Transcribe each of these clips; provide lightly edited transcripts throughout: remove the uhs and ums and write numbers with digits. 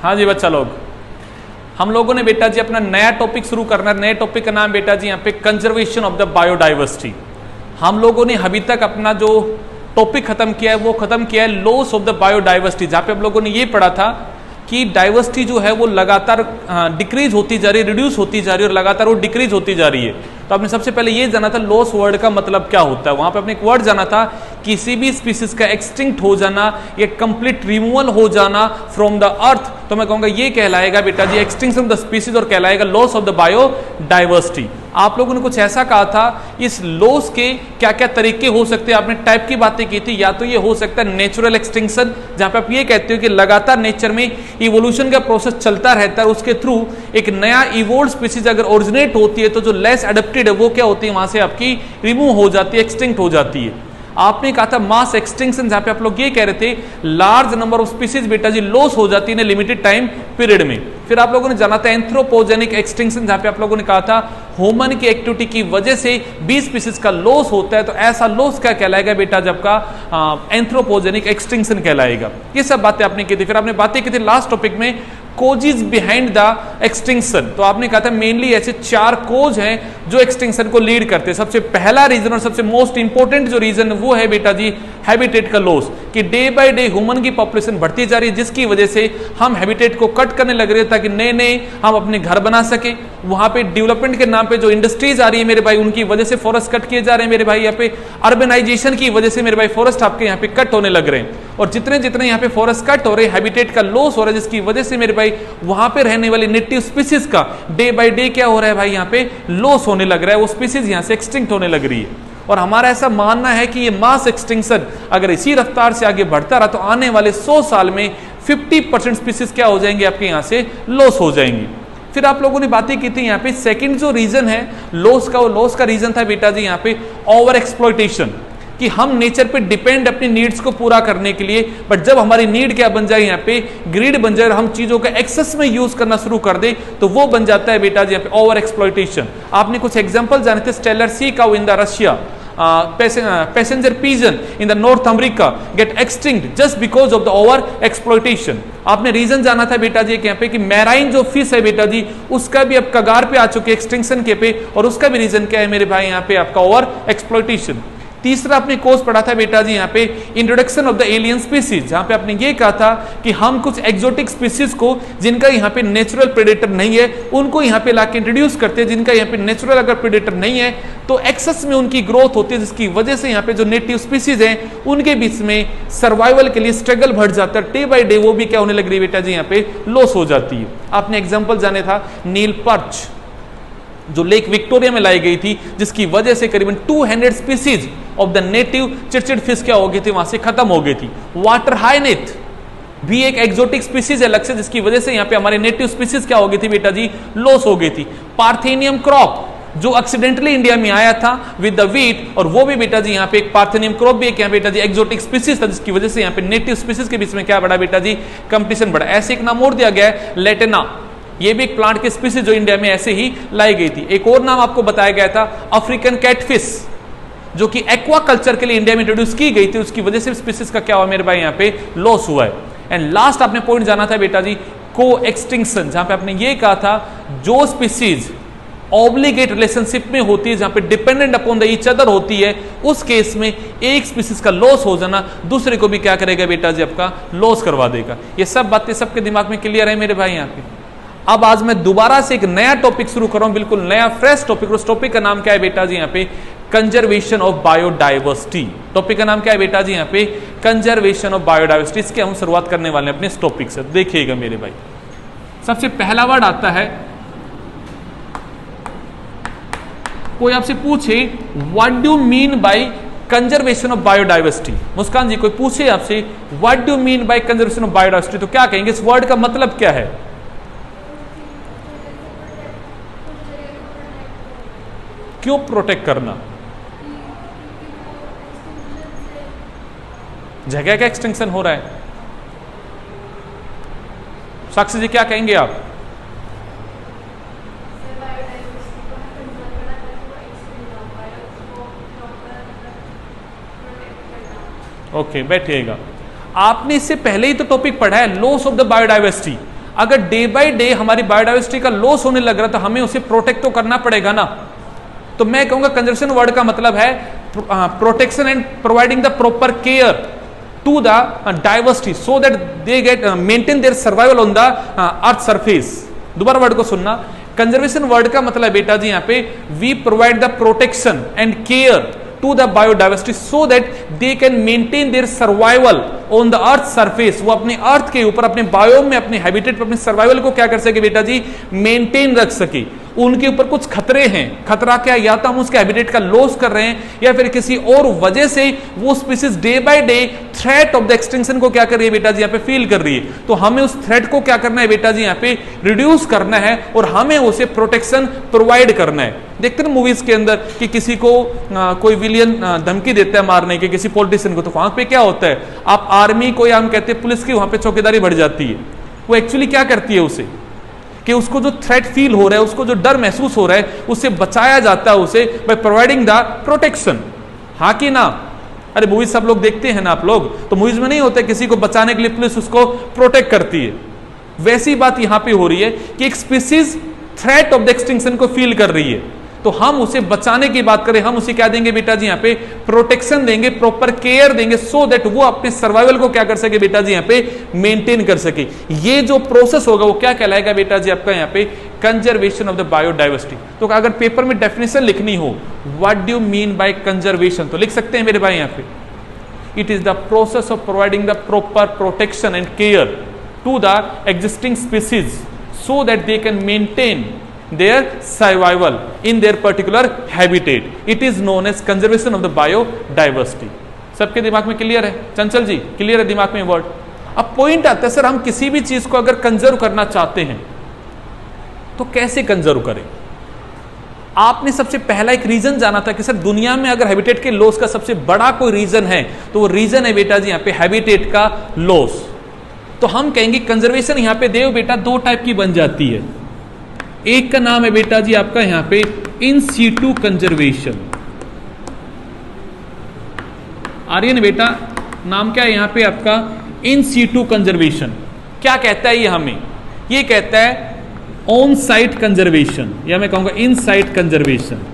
हाँ जी बच्चा लोग, हम लोगों ने बेटा जी अपना नया टॉपिक शुरू करना है। नए टॉपिक का नाम बेटा जी यहाँ पे कंजर्वेशन ऑफ द बायोडाइवर्सिटी। हम लोगों ने अभी तक अपना जो टॉपिक खत्म किया है वो खत्म किया है लॉस ऑफ द बायोडाइवर्सिटी, जहाँ पे हम लोगों ने ये पढ़ा था कि डाइवर्सिटी जो है वो लगातार डिक्रीज होती जा रही है, रिड्यूस होती जा रही है और लगातार वो डिक्रीज होती जा रही है। तो आपने सबसे पहले ये जाना था लॉस वर्ड का मतलब क्या होता है। वहां पे आपने एक वर्ड जाना था किसी भी स्पीसीज का एक्सटिंक्ट हो जाना या कंप्लीट रिमूवल हो जाना फ्रॉम द अर्थ, तो मैं कहूंगा ये कहलाएगा बेटा जी एक्सटिंक्शन ऑफ द स्पीसीज और कहलाएगा लॉस ऑफ द बायोडाइवर्सिटी। आप लोगों ने कुछ ऐसा कहा था, इस लॉस के क्या क्या तरीके हो सकते हैं, आपने टाइप की बातें की थी। या तो ये हो सकता है नेचुरल एक्सटिंक्शन, जहां पे आप ये कहते हो कि लगातार नेचर में इवोल्यूशन का प्रोसेस चलता रहता है, उसके थ्रू एक नया इवोल्व स्पीसीज अगर ओरिजिनेट होती है तो जो लेस एडेप्टेड है वो क्या होती है, वहां से आपकी रिमूव हो जाती है, एक्सटिंक्ट हो जाती है। आपने कहा था मास एक्सटिंक्शन, जहां पे आप लोग ये कह रहे थे लार्ज नंबर ऑफ स्पीसीज बेटा जी लॉस हो जाती है लिमिटेड टाइम पीरियड में। फिर आप लोगों ने जाना था एंथ्रोपोजेनिक एक्सटिंक्शन, जहां पे आप लोगों ने कहा था ह्यूमन की एक्टिविटी की वजह से 20 स्पीसीज का लॉस होता है, तो ऐसा लॉस क्या कहलाएगा बेटा जब का एंथ्रोपोजेनिक एक्सटिंक्शन कहलाएगा। ये सब बातें आपने की थी। फिर आपने बातें की थी लास्ट टॉपिक में कोजेज बिहाइंड द एक्सटिंक्शन, तो आपने कहा था मेनली ऐसे 4 कोज हैं जो एक्सटिंक्शन को लीड करते हैं। सबसे पहला रीजन और सबसे मोस्ट इंपॉर्टेंट जो रीजन वो है बेटा जी हैबिटेट का लॉस, कि डे बाय डे ह्यूमन की पॉपुलेशन बढ़ती जा रही है, जिसकी वजह से हम हैबिटेट को कट करने लग रहे हैं ताकि नए नए हम अपने घर बना सके। वहां पे डेवलपमेंट के नाम पे जो इंडस्ट्रीज आ रही है मेरे भाई, उनकी वजह से फॉरेस्ट कट किए जा रहे हैं मेरे भाई। यहाँ पे अर्बनाइजेशन की वजह से मेरे भाई फॉरेस्ट आपके यहाँ पे कट होने लग रहे हैं, और जितने जितने यहाँ पे फॉरेस्ट कट हो रहे हैं हैबिटेट का लॉस हो रहा है, जिसकी वजह से मेरे भाई वहां पे रहने वाली नेटिव स्पीसीज का डे बाय डे क्या हो रहा है भाई, यहाँ पे लॉस होने लग रहा है, वो स्पीसीज यहाँ से एक्सटिंक्ट होने लग रही है। और हमारा ऐसा मानना है कि ये मास एक्सटिंक्शन अगर इसी रफ्तार से आगे बढ़ता रहा तो आने वाले 100 साल में 50% स्पीसीज क्या हो जाएंगे, आपके यहाँ से लॉस हो जाएंगे। फिर आप लोगों ने बातें की थी यहाँ पे सेकंड जो रीजन है लॉस का, वो लॉस का रीजन था बेटा जी यहाँ पे ओवर एक्सप्लॉइटेशन, कि हम नेचर पे डिपेंड अपनी नीड्स को पूरा करने के लिए, बट जब हमारी नीड क्या बन जाए, यहाँ पे ग्रीड बन जाए और हम चीजों का एक्सेस में यूज करना शुरू कर दे, तो वो बन जाता है बेटा जी यहाँ पे ओवर एक्सप्लॉइटेशन। आपने कुछ एग्जांपल जाने थे, Steller sea cow in the Russia, passenger pigeon in the north America gate extinct just because of the over exploitation. आपने रीजन जाना था बेटा जी यहाँ पे कि मैराइन जो फिश है बेटा जी उसका भी अब कगार पे आ चुके एक्सटिंक्शन के पे, और उसका भी रीजन क्या है मेरे भाई यहाँ पे आपका ओवर एक्सप्लॉइटेशन। तीसरा आपने कोर्स पढ़ा था बेटा जी यहाँ पे introduction of the alien species, जहां पे आपने ये कहा था कि हम कुछ एक्सोटिक स्पीसीज को जिनका यहाँ पे नेचुरल प्रेडेटर नहीं है उनको यहाँ पे लाके इंट्रोड्यूस करते हैं, जिनका यहाँ पे नेचुरल अगर प्रेडेटर नहीं है तो एक्सेस में उनकी ग्रोथ होती है, जिसकी वजह से यहाँ पे जो नेटिव स्पीसीज हैं उनके बीच में सर्वाइवल के लिए स्ट्रगल बढ़ जाता है, डे बाय डे वो भी क्या होने लग रही है बेटा जी यहाँ पे लॉस हो जाती है। आपने एग्जाम्पल जाने था नील पर्च जो लेक विक्टोरिया में लाई गई थी, जिसकी वजह से करीबन 200 species of the native cichlid fish क्या हो गई थी, वहां से खत्म हो गई थी। वाटर हाइनेथ भी एक एक्सोटिक स्पीसीज है अलग से, जिसकी वजह से यहाँ पे हमारे नेटिव स्पीसीज क्या हो गई थी बेटा जी लॉस हो गई थी। पार्थेनियम क्रॉप जो एक्सीडेंटली इंडिया में आया था विद द वीट, और वो भी बेटा जी यहाँ पे एक पार्थेनियम क्रॉप भी एक यहाँ बेटा जी एक्सोटिक स्पीसीज था, जिसकी वजह से यहाँ पे नेटिव स्पीसीज के बीच में क्या बढ़ा बेटा जी कंपटीशन बढ़ा। ऐसे एक नाम और दिया गया है लेटेना, ये भी एक प्लांट की स्पीसीज जो इंडिया में ऐसे ही लाई गई थी। एक और नाम आपको बताया गया था अफ्रीकन कैटफिश, जो कि एक्वा कल्चर के लिए इंडिया में इंट्रोड्यूस की गई थी, उसकी वजह से स्पीसीज का क्या हुआ मेरे भाई यहाँ पे लॉस हुआ है। एंड लास्ट आपने पॉइंट जाना था बेटा जी को एक्सटिंक्शन, जहां पे आपने ये कहा था जो स्पीसीज ऑब्लिगेट रिलेशनशिप में होती है, जहां पे dependent upon the each other होती है, उस केस में एक स्पीसीज का लॉस हो जाना दूसरे को भी क्या करेगा बेटा जी आपका लॉस करवा देगा। ये सब बातें सबके दिमाग में क्लियर है मेरे भाई यहाँ पे। अब आज मैं दोबारा से एक नया टॉपिक शुरू कर रहा हूं, बिल्कुल नया फ्रेश टॉपिक। उस टॉपिक का नाम क्या है बेटा जी यहाँ पे कंजर्वेशन ऑफ बायोडाइवर्सिटी। टॉपिक का नाम क्या है बेटा जी यहाँ पे कंजर्वेशन ऑफ बायोडाइवर्सिटी। इसकी हम शुरुआत करने वाले हैं अपने इस टॉपिक से। देखिएगा मेरे भाई, सबसे पहला वर्ड आता है, कोई आपसे पूछे what do mean by conservation of biodiversity, Muskan ji कोई पूछे आपसे what do mean by conservation of biodiversity, तो क्या कहेंगे, इस वर्ड का मतलब क्या है? क्यों प्रोटेक्ट करना? जगह का एक्सटेंशन हो रहा है। साक्षी जी क्या कहेंगे आप? ओके बैठिएगा। आपने इससे पहले ही तो टॉपिक पढ़ा है लॉस ऑफ द बायोडाइवर्सिटी। अगर डे बाय डे हमारी बायोडाइवर्सिटी का लॉस होने लग रहा है तो हमें उसे प्रोटेक्ट तो करना पड़ेगा ना। तो मैं कहूंगा कंजर्वेशन वर्ड का मतलब है protection and providing the proper care to the diversity so that they get maintain their survival on the earth surface. दोबारा वर्ड को सुनना, कंजर्वेशन वर्ड का मतलब बेटा जी यहां पे we provide the protection and care to the biodiversity so that they can maintain their survival on the earth surface. वो अपने अर्थ के ऊपर, अपने बायोम में, अपने हैबिटेट पर अपने सर्वाइवल को क्या कर सके बेटा जी, मेंटेन रख सके। उनके ऊपर कुछ खतरे हैं, खतरा क्या, या तो हम उसके हैबिटेट का लॉस कर रहे हैं या फिर किसी और वजह से वो species day by day threat of the extinction को क्या कर रही है बेटा जी यहाँ पे फील कर रही है। तो हमें उस थ्रेट को क्या करना है बेटा जी यहाँ पे रिड्यूस करना है और हमें उसे प्रोटेक्शन प्रोवाइड करना है। देखते हैं मूवीज के अंदर कि किसी को कोई विलियन धमकी देता है मारने की, किसी पॉलिटिशियन को, तो वहां पे क्या होता है, आप आर्मी को या हम कहते हैं पुलिस की वहां पे चौकीदारी बढ़ जाती है। वो एक्चुअली क्या करती है उसे कि उसको जो थ्रेट फील हो रहा है, उसको जो डर महसूस हो रहा है, उससे बचाया जाता है उसे बाय प्रोवाइडिंग द प्रोटेक्शन। हाँ कि ना? अरे मूवीज सब लोग देखते हैं ना आप लोग, तो मूवीज में नहीं होता किसी को बचाने के लिए पुलिस उसको प्रोटेक्ट करती है। वैसी बात यहां पे हो रही है कि एक species threat of the extinction को फील कर रही है, तो हम उसे बचाने की बात करें, हम उसे क्या देंगे बेटा जी यहाँ पे, प्रोटेक्शन देंगे, प्रॉपर केयर देंगे सो दैट वो अपने सर्वाइवल को क्या कर सके बेटा जी यहाँ पे मेंटेन कर सके। ये जो प्रोसेस होगा वो क्या कहलाएगा बेटा जी आपका यहाँ पे, कंजर्वेशन ऑफ द बायोडाइवर्सिटी। तो अगर पेपर में डेफिनेशन लिखनी हो, what do you mean by conservation, तो लिख सकते हैं मेरे भाई यहाँ पे, it is the process of providing the proper protection and care to the existing species so that they can maintain their survival in their particular habitat. It is known as conservation of the biodiversity. सबके दिमाग में clear है? चंचल जी clear है दिमाग में word? अब point आता है सर, हम किसी भी चीज को अगर कंजर्व करना चाहते हैं तो कैसे कंजर्व करें? आपने सबसे पहला एक रीजन जाना था कि सर दुनिया में अगर हैबिटेट के लॉस का सबसे बड़ा कोई रीजन है तो वो रीजन है बेटा जी यहाँ पे हैबिटेट का लॉस। तो हम कहेंगे कंजर्वेशन यहाँ पे देव बेटा दो टाइप की बन जाती है। एक का नाम है बेटा जी आपका यहां पे इन सीटू कंजर्वेशन। आर्यन बेटा नाम क्या है यहां पे आपका, इन सीटू कंजर्वेशन। क्या कहता है ये हमें? ये कहता है ऑन साइट कंजर्वेशन, या मैं कहूंगा इन साइट कंजर्वेशन।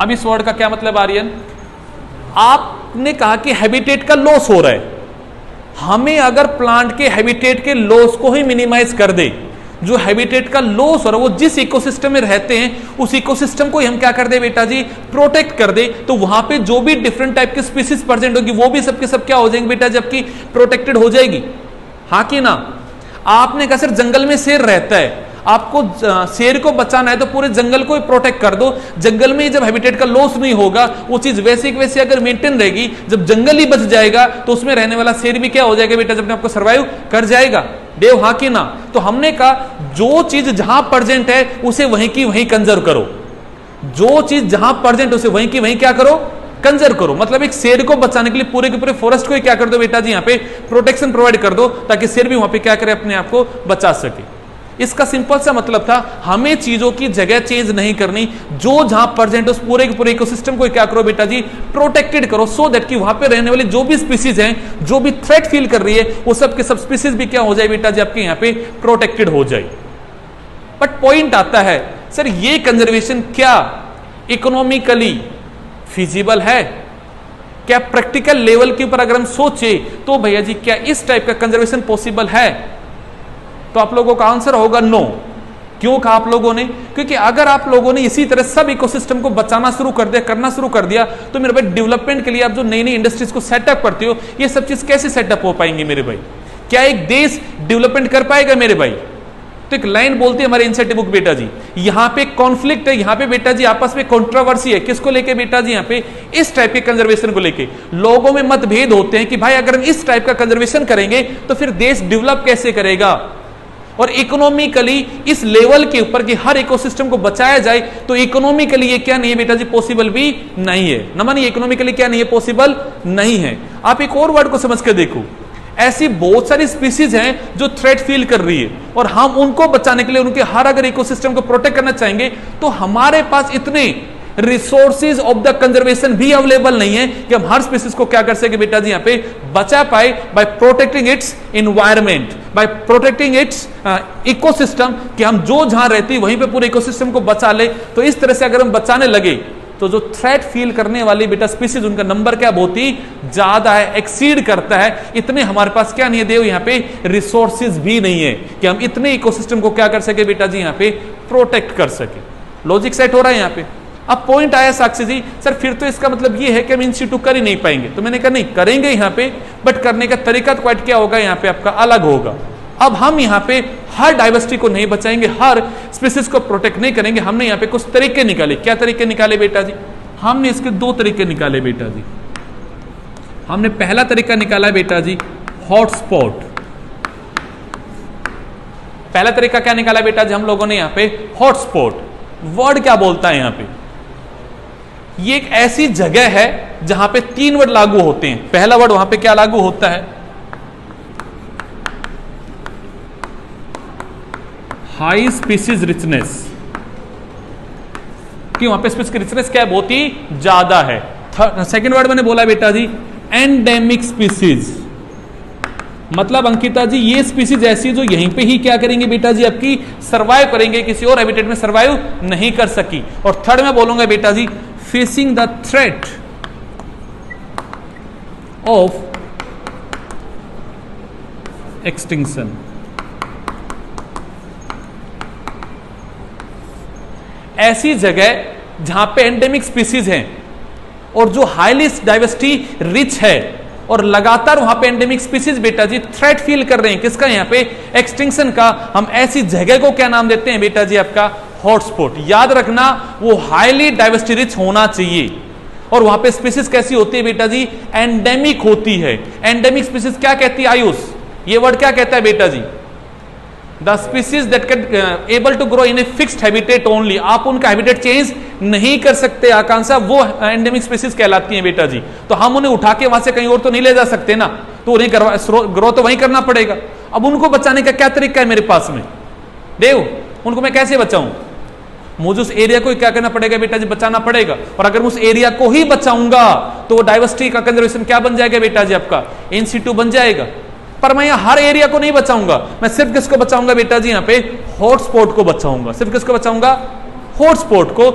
अब इस वर्ड का क्या मतलब आर्यन? आपने कहा कि हैबिटेट का लॉस हो रहा है, हमें अगर प्लांट के हैबिटेट के लॉस को ही मिनिमाइज कर दे, जो हैबिटेट का लॉस हो रहा है वो जिस इकोसिस्टम में रहते हैं उस इकोसिस्टम को ही हम क्या कर दे बेटा जी, प्रोटेक्ट कर दे, तो वहां पे जो भी डिफरेंट टाइप की स्पीसीज प्रेजेंट होगी वो भी सबके सब क्या हो जाएंगे बेटा, जबकि प्रोटेक्टेड हो जाएगी। हाँ कि ना? आपने कहा सर जंगल में शेर रहता है, आपको शेर को बचाना है तो पूरे जंगल को ही प्रोटेक्ट कर दो। जंगल में जब हैबिटेट का लॉस नहीं होगा, वो चीज वैसे की वैसे अगर मेंटेन रहेगी, जब जंगल ही बच जाएगा तो उसमें रहने वाला शेर भी क्या हो जाएगा बेटा, जब आपको सर्वाइव कर जाएगा। देव हाँ कि ना? तो हमने कहा जो चीज जहां प्रेजेंट है उसे वहीं की वहीं कंजर्व करो, जो चीज जहां प्रेजेंट उसे वहीं की वहीं क्या करो, कंजर्व करो। मतलब एक शेर को बचाने के लिए पूरे के पूरे फॉरेस्ट को ही क्या कर दो बेटा जी यहाँ पे, प्रोटेक्शन प्रोवाइड कर दो, ताकि शेर भी वहां पे क्या करे, अपने आप को बचा सके। इसका सिंपल सा मतलब था हमें चीजों की जगह चेंज नहीं करनी, जो जहां प्रेजेंट उस पूरे के पूरे इकोसिस्टम को क्या करो बेटा जी, प्रोटेक्टेड करो, सो दैट कि वहां पे रहने वाली जो भी स्पीसीज हैं, जो भी थ्रेट फील कर रही है, वो सब के सब स्पीसीज भी क्या हो जाए बेटा जी आपके यहाँ पे प्रोटेक्टेड हो जाए। बट पॉइंट आता है सर ये कंजर्वेशन क्या इकोनॉमिकली फिजिबल है? क्या प्रैक्टिकल लेवल के ऊपर अगर हम सोचे तो भैया जी क्या इस टाइप का कंजर्वेशन पॉसिबल है? तो आप लोगों का आंसर होगा नो। क्यों कहा आप लोगों ने? क्योंकि अगर आप लोगों ने इसी तरह सब इकोसिस्टम को बचाना शुरू कर दिया, करना शुरू कर दिया, तो मेरे भाई डेवलपमेंट के लिए आप जो नई नई इंडस्ट्रीज को सेटअप करते हो, ये सब चीज कैसे सेटअप हो पाएंगी मेरे भाई? क्या एक देश डेवलपमेंट कर पाएगा मेरे भाई? तो एक लाइन बोलती है हमारे इनसेट बुक बेटा जी, यहां पे कॉन्फ्लिक्ट है, यहां पे बेटा जी आपस में कंट्रोवर्सी है। किसको लेके बेटा जी? यहाँ पे इस टाइप के कंजर्वेशन को लेके लोगों में मतभेद होते हैं कि भाई अगर हम इस टाइप का कंजर्वेशन करेंगे तो फिर देश डेवलप कैसे करेगा, और इकोनॉमिकली इस लेवल के ऊपर कि हर इकोसिस्टम को बचाया जाए, तो इकोनॉमिकली ये क्या नहीं है बेटा जी, पॉसिबल भी नहीं है। न मानिए इकोनॉमिकली क्या नहीं है, पॉसिबल नहीं है। आप एक और वर्ड को समझ कर देखो, ऐसी बहुत सारी स्पीसीज हैं जो थ्रेट फील कर रही है, और हम उनको बचाने के लिए उनके हर अगर इकोसिस्टम को प्रोटेक्ट करना चाहेंगे तो हमारे पास इतने रिसोर्सेज ऑफ द कंजर्वेशन भी अवेलेबल नहीं है कि हम हर स्पीसीज को क्या कर सके बेटा जी यहां पे बचा पाए, by protecting its environment, by protecting its ecosystem, कि हम जो जहां रहती वहीं पे पूरे इकोसिस्टम को बचा ले। तो इस तरह से अगर हम बचाने लगे तो जो थ्रेट फील करने वाली बेटा स्पीसीज उनका नंबर क्या बहुत ही ज्यादा है, एक्सीड करता है। इतने हमारे पास क्या नहीं है देव यहाँ पे रिसोर्सेज भी नहीं है कि हम इतने इकोसिस्टम को क्या कर सके बेटा जी यहाँ पे प्रोटेक्ट कर सके। लॉजिक सेट हो रहा है यहाँ पे। अब पॉइंट आया साक्षी जी, सर फिर तो इसका मतलब ये है कि हम इन सिटू कर ही नहीं पाएंगे। तो मैंने कहा नहीं, करेंगे यहाँ पे, बट करने का तरीका तो क्वाइट क्या होगा यहाँ पे आपका अलग होगा। अब हम यहाँ पे हर डाइवर्सिटी को नहीं बचाएंगे, हर स्पीसीज को प्रोटेक्ट नहीं करेंगे। हमने यहाँ पे कुछ तरीके निकाले। क्या तरीके निकाले बेटा जी? हमने इसके दो तरीके निकाले बेटा जी। हमने पहला तरीका निकाला बेटा जी हॉटस्पॉट। पहला तरीका क्या निकाला बेटा जी हम लोगों ने यहाँ पे? हॉटस्पॉट। वर्ड क्या बोलता है यहाँ पे? ये एक ऐसी जगह है जहां पे तीन वर्ड लागू होते हैं। पहला वर्ड वहां पे क्या लागू होता है? हाई स्पीसीज रिचनेस, कि वहां पे स्पीसीज की रिचनेस क्या है? बहुत ही ज्यादा है। सेकंड वर्ड मैंने बोला बेटा जी एंडेमिक स्पीसीज, मतलब अंकिता जी ये स्पीसीज ऐसी जो यहीं पे ही क्या करेंगे बेटा जी आपकी सर्वाइव करेंगे, किसी और हैबिटेट में सर्वाइव नहीं कर सकी। और थर्ड में बोलूंगा बेटा जी facing the threat of extinction. ऐसी जगह जहां पे एंडेमिक स्पीसीज हैं और जो हाईली डाइवर्सिटी रिच है और लगातार वहां पे एंडेमिक स्पीसीज बेटा जी थ्रेट फील कर रहे हैं, किसका? यहां पे एक्सटिंक्शन का। हम ऐसी जगह को क्या नाम देते हैं बेटा जी आपका? हॉटस्पॉट। याद रखना वो हाईली डाइवर्सिटी रिच होना चाहिए। और वहां पे स्पीसीज कैसी होती है बेटा जी? एंडेमिक होती है। एंडेमिक स्पीसीज क्या कहती है आयुष? ये वर्ड क्या कहता है बेटा जी? The species that can able to grow in a fixed habitat only. आप उनका हैबिटेट चेंज नहीं कर सकते आकांक्षा, वो एंडेमिक स्पीसीज कहलाती हैं बेटा जी। तो हम उन्हें उठा के वहां से कहीं और तो नहीं ले जा सकते ना, तो उन्हें ग्रो तो वहीं करना पड़ेगा। अब उनको बचाने का क्या तरीका है मेरे पास में देव? उनको मैं कैसे बचाऊं? मुझे उस एरिया को क्या करना पड़ेगा बेटा जी? बचाना पड़ेगा। और अगर मैं उस एरिया को ही बचाऊंगा तो डाइवर्सिटी का कंजर्वेशन क्या बन जाएगा बेटा जी आपका? इन सिटू बन जाएगा। पर मैं यहां हर एरिया को नहीं बचाऊंगा, मैं सिर्फ किसको बचाऊंगा बेटा जी? यहां पे हॉटस्पॉट को बचाऊंगा। सिर्फ किसको बचाऊंगा? हॉटस्पॉट को।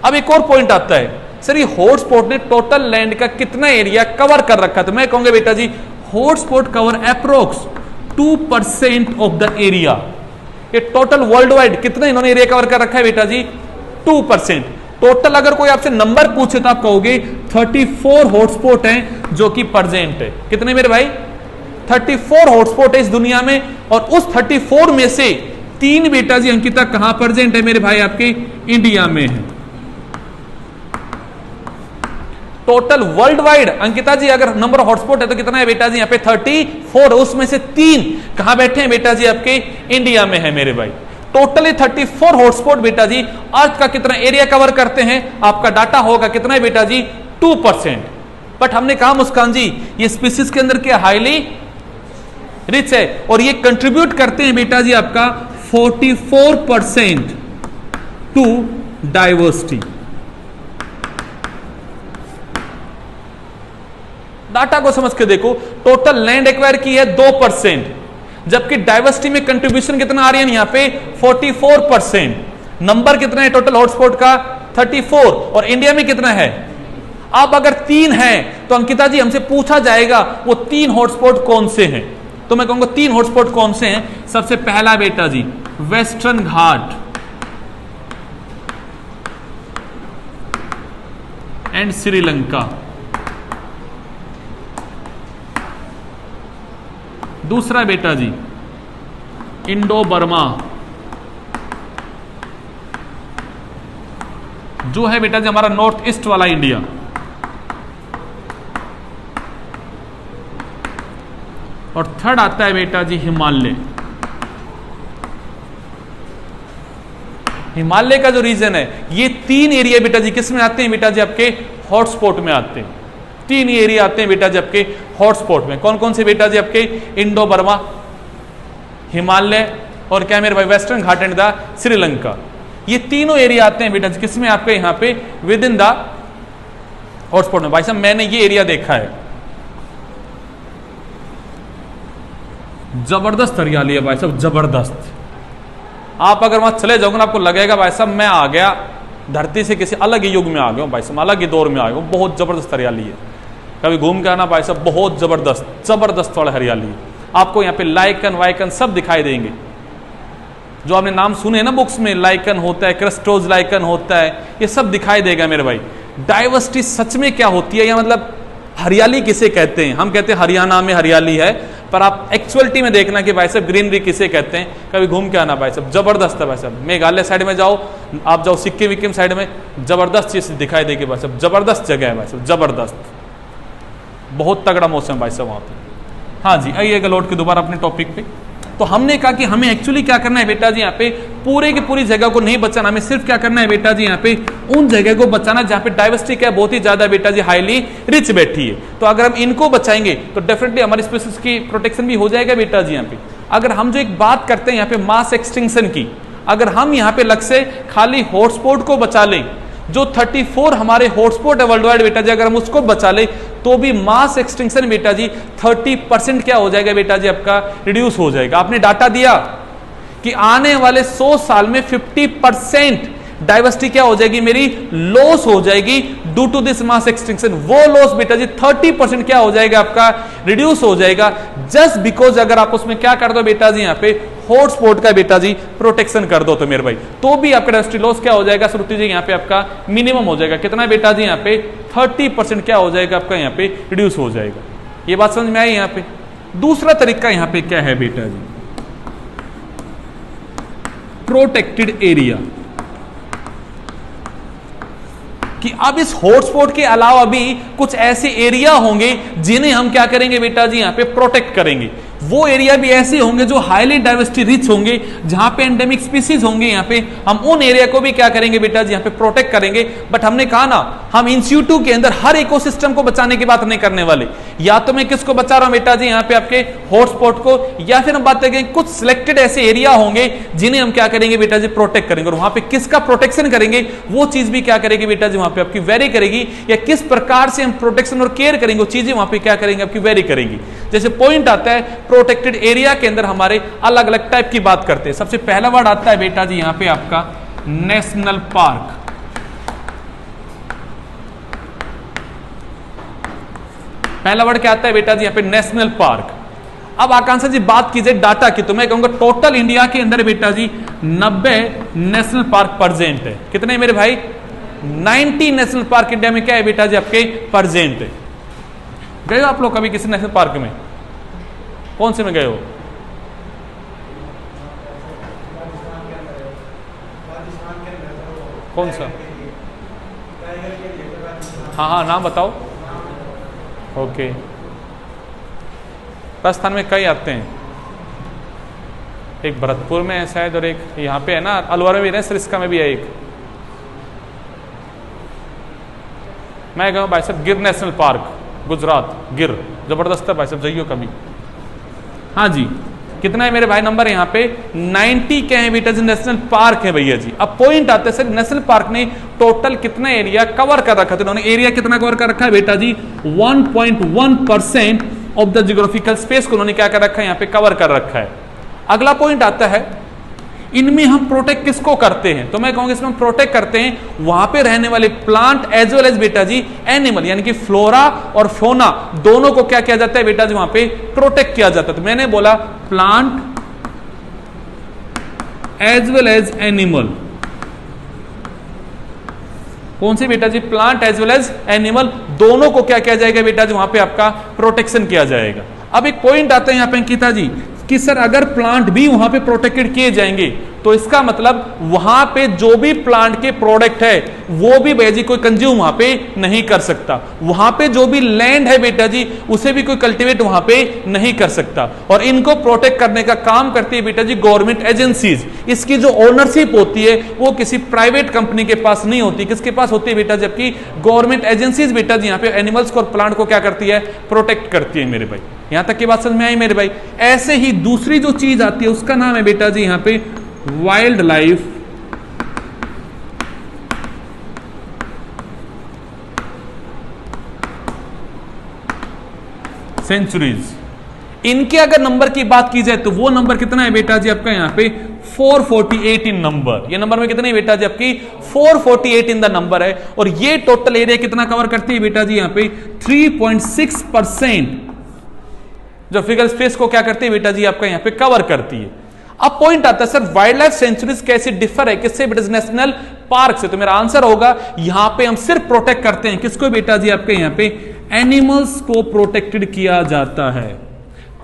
अब एक और पॉइंट आता है, सर ये हॉटस्पॉट ने टोटल लैंड का कितना एरिया कवर कर रखा? तो मैं कहूंगा बेटा जी hotspot cover approx 2% of the area. ये टोटल वर्ल्ड वाइड कितना इन्होंने एरिया कवर कर रखा है बेटा जी? 2%। टोटल अगर कोई आपसे नंबर पूछे तो आप कहोगे 34 हॉटस्पॉट हैं जो कि प्रेजेंट है। कितने मेरे भाई? 34 हॉटस्पॉट है इस दुनिया में। और उस 34 में से 3 बेटा जी अंकिता कहां प्रेजेंट है मेरे भाई? आपके इंडिया में है। टोटल वर्ल्ड वाइड अंकिता जी अगर नंबर हॉटस्पॉट है तो कितना है बेटा जी? यहां पे 34, उसमें से 3 कहां बैठे हैं बेटा जी? आपके इंडिया में है मेरे भाई। टोटली 34 हॉटस्पॉट बेटा जी अर्थ का कितना एरिया कवर करते हैं? आपका डाटा होगा कितना है बेटा जी? 2%। बट हमने कहा मुस्कान जी ये स्पीसीज के अंदर क्या हाईली रिच है और ये कंट्रीब्यूट करते हैं बेटा जी आपका 44% टू डाइवर्सिटी। डाटा को समझ के देखो, टोटल लैंड एक्वायर की है 2%, जबकि डाइवर्सिटी में कंट्रीब्यूशन कितना आ रही है यहां पे? 44%। नंबर कितना है टोटल हॉटस्पॉट का? 34। और इंडिया में कितना है? अब अगर 3 है तो अंकिता जी हमसे पूछा जाएगा वो 3 हॉटस्पॉट कौन से हैं? तो मैं कहूंगा 3 हॉटस्पॉट कौन से हैं? सबसे पहला बेटा जी वेस्टर्न घाट एंड श्रीलंका। दूसरा बेटा जी इंडो बर्मा, जो है बेटा जी हमारा नॉर्थ ईस्ट वाला इंडिया। और थर्ड आता है बेटा जी हिमालय। हिमालय का जो रीजन है, ये 3 एरिया बेटा जी किस में आते हैं बेटा जी? आपके हॉटस्पॉट में आते हैं। 3 एरिया आते हैं बेटा जी आपके हॉटस्पॉट में। कौन कौन से बेटा जी? आपके इंडो बर्मा, हिमालय और क्या मेरे भाई western Ghat and the Sri Lanka. ये तीनों एरिया आते हैं बेटा जी किसमें, आपके यहाँ पे विद इन द हॉटस्पॉट में। भाई साहब मैंने ये एरिया देखा है, जबरदस्त हरियाली है भाई साहब, जबरदस्त। आप अगर वहां चले जाओगे ना आपको लगेगा भाई साहब मैं आ गया धरती से किसी अलग ही युग में आ गया हूं भाई साहब, अलग ही दौर में आ गया हूं। बहुत जबरदस्त हरियाली है, कभी घूम के आना भाई साहब, बहुत जबरदस्त वाला हरियाली है। आपको यहाँ पे लाइकन वाइकन सब दिखाई देंगे, जो आपने नाम सुने ना बुक्स में, लाइकन होता है, क्रस्टोज लाइकन होता है, ये सब दिखाई देगा मेरे भाई। डाइवर्सिटी सच में क्या होती है, या मतलब हरियाली किसे कहते हैं? हम कहते हैं हरियाणा में हरियाली है, पर आप एक्चुअलिटी में देखना कि भाई साहब ग्रीनरी किसे कहते हैं, कभी घूम के आना भाई साहब, जबरदस्त है भाई साहब। मेघालय साइड में जाओ, आप जाओ सिक्किम विक्किम साइड में, जबरदस्त चीज दिखाई देगी भाई साहब, जबरदस्त जगह है भाई साहब, जबरदस्त, बहुत तगड़ा मौसम भाई साहब वहां पे। हाँ जी, आइएगा लौट के दोबारा अपने टॉपिक पे। तो हमने कहा कि हमें एक्चुअली क्या करना है बेटा जी, यहाँ पे पूरे की पूरी जगह को नहीं बचाना, हमें सिर्फ क्या करना है बेटा जी, यहाँ पे उन जगह को बचाना जहाँ पे डाइवर्सिटी क्या बहुत ही ज्यादा बेटा जी हाईली रिच बैठी है। तो अगर हम इनको बचाएंगे तो डेफिनेटली हमारी स्पीसीज की प्रोटेक्शन भी हो जाएगा बेटा जी। यहाँ पे अगर हम जो एक बात करते हैं यहाँ पे मास एक्सटिंक्शन की, अगर हम यहाँ पे लग से खाली हॉटस्पॉट को बचा लें, जो 34 हमारे हॉटस्पॉट है वर्ल्ड वाइड बेटा जी, अगर हम उसको बचा ले तो भी मास एक्सटिंक्शन बेटा जी 30% क्या हो जाएगा बेटा जी, आपका रिड्यूस हो जाएगा। आपने डाटा दिया कि आने वाले 100 साल में 50% डाइवर्सिटी क्या हो जाएगी मेरी, लॉस हो जाएगी due to this mass extinction. वो लॉस बेटा जी 30% क्या हो जाएगा, आपका रिड्यूस हो जाएगा, जस्ट बिकॉज अगर आप उसमें क्या कर दो बेटा जी, यहाँ पे हॉटस्पॉट का बेटा जी प्रोटेक्शन कर दो तो मेरे भाई, तो भी आपका डाइवर्सिटी लॉस क्या हो जाएगा श्रुति जी, यहाँ पे आपका मिनिमम हो जाएगा। कितना बेटा जी, यहाँ पे 30% क्या हो जाएगा, आपका यहाँ पे रिड्यूस हो जाएगा। ये बात समझ में आई। यहाँ पे दूसरा तरीका यहाँ पे क्या है बेटा जी, प्रोटेक्टेड एरिया, कि अब इस हॉटस्पॉट के अलावा भी कुछ ऐसे एरिया होंगे जिन्हें हम क्या करेंगे बेटा जी, यहाँ पे प्रोटेक्ट करेंगे। वो एरिया भी ऐसे होंगे जो हाईली डाइवर्सिटी रिच होंगे, जहां पे एंडेमिक स्पीसीज होंगे, यहाँ पे हम उन एरिया को भी क्या करेंगे बेटा जी, यहाँ पे प्रोटेक्ट करेंगे। बट हमने कहा ना, हम इन सिटू के अंदर हर इकोसिस्टम को बचाने की बात नहीं करने वाले। या तो मैं किसको बचा रहा हूं बेटा जी, यहाँ पे आपके हॉटस्पॉट को, या फिर हम बात करेंगे कुछ सिलेक्टेड ऐसे एरिया होंगे जिन्हें हम क्या करेंगे बेटा जी, प्रोटेक्ट करेंगे। और वहां पे किसका प्रोटेक्शन करेंगे, वो चीज भी क्या करेगी बेटा जी, वहां पे आपकी वेरी करेगी, या किस प्रकार से हम प्रोटेक्शन और केयर करेंगे, वो चीजें वहां पे क्या करेंगे, आपकी वेरी करेगी। जैसे पॉइंट आता है प्रोटेक्टेड एरिया के अंदर हमारे अलग अलग टाइप की बात करते हैं। सबसे पहला वर्ड आता है बेटा जी, यहां पे आपका नेशनल पार्क। पहला वर्ड क्या आता है बेटा जी, यहां पे नेशनल पार्क। अब आकांक्षा जी बात कीजिए डाटा की, तो मैं कहूंगा टोटल इंडिया के अंदर बेटा जी 90 नेशनल पार्क प्रेजेंट है। कितने मेरे भाई, 90 नेशनल पार्क इंडिया में क्या है बेटा जी, आपके प्रेजेंट है। गए हो आप लोग कभी किसी नेशनल पार्क में? कौन से में गए हो? कौन सा? हाँ हाँ नाम बताओ। ओके, राजस्थान में कई आते हैं, एक भरतपुर में है शायद, और एक यहाँ पे है ना अलवर में भी है, सरिस्का में भी है एक। मैं गया भाई साहब गिर नेशनल पार्क, गुजरात, गिर, जबरदस्त है भाई साहब, जाइयो कभी। हाँ जी, कितना है मेरे भाई नंबर यहाँ पे, 90 क्या है बेटा जी, नेशनल पार्क है भैया जी। अब पॉइंट आता है सर, नेशनल पार्क ने टोटल कितना एरिया कवर कर रखा है, तो उन्होंने एरिया कितना कवर कर रखा है बेटा जी, 1.1% ऑफ द जियोग्राफिकल स्पेस को उन्होंने क्या कर रखा है, यहाँ पे कवर कर रखा है। अगला पॉइंट आता है, इनमें हम प्रोटेक्ट किसको करते हैं, तो मैं कहूंगा इसमें हम प्रोटेक्ट करते हैं वहां पे रहने वाले प्लांट एज वेल एज बेटा जी एनिमल, यानी कि फ्लोरा और फोना दोनों को क्या किया जाता है बेटा जी, वहां पे प्रोटेक्ट किया जाता है। तो मैंने बोला plant as well as animal, कौन से बेटा जी, plant as well as animal, दोनों को क्या किया जाएगा बेटा जी, वहां पे आपका प्रोटेक्शन किया जाएगा। अब एक पॉइंट आता है यहाँ पे अंकिता जी कि सर अगर प्लांट भी वहां पे प्रोटेक्टेड किए जाएंगे तो इसका मतलब वहां पे जो भी प्लांट के प्रोडक्ट है वो भी भैया जी कोई कंज्यूम वहां पे नहीं कर सकता। वहां पे जो भी लैंड है बेटा जी उसे भी कोई कल्टीवेट वहां पे नहीं कर सकता। और इनको प्रोटेक्ट करने का काम करती है बेटा जी गवर्नमेंट एजेंसीज। इसकी जो ओनरशिप होती है वो किसी प्राइवेट कंपनी के पास नहीं होती, किसके पास होती है बेटा, जबकि गवर्नमेंट एजेंसीज बेटा जी यहाँ पे एनिमल्स को और प्लांट को क्या करती है, प्रोटेक्ट करती है मेरे भाई। यहां तक की बात समझ में आई मेरे भाई। ऐसे ही दूसरी जो चीज आती है उसका नाम है बेटा जी यहाँ पे वाइल्ड लाइफ सेंचुरीज। इनके अगर नंबर की बात की जाए तो वो नंबर कितना है बेटा जी आपका यहाँ पे 448 इन नंबर। ये नंबर में कितनी बेटा जी आपकी 448 इन द नंबर है। और ये टोटल एरिया कितना कवर करती है बेटा जी यहाँ पे 3.6% जो फिगर स्पेस को क्या करती है बेटा जी आपका यहाँ पे कवर करती है। अब पॉइंट आता है सर वाइल्ड लाइफ सेंचुरीज कैसे डिफर है किससे बेटा नेशनल पार्क से। तो मेरा आंसर होगा यहां पे हम सिर्फ प्रोटेक्ट करते हैं किसको बेटा जी आपके यहाँ पे एनिमल्स को प्रोटेक्टेड किया जाता है,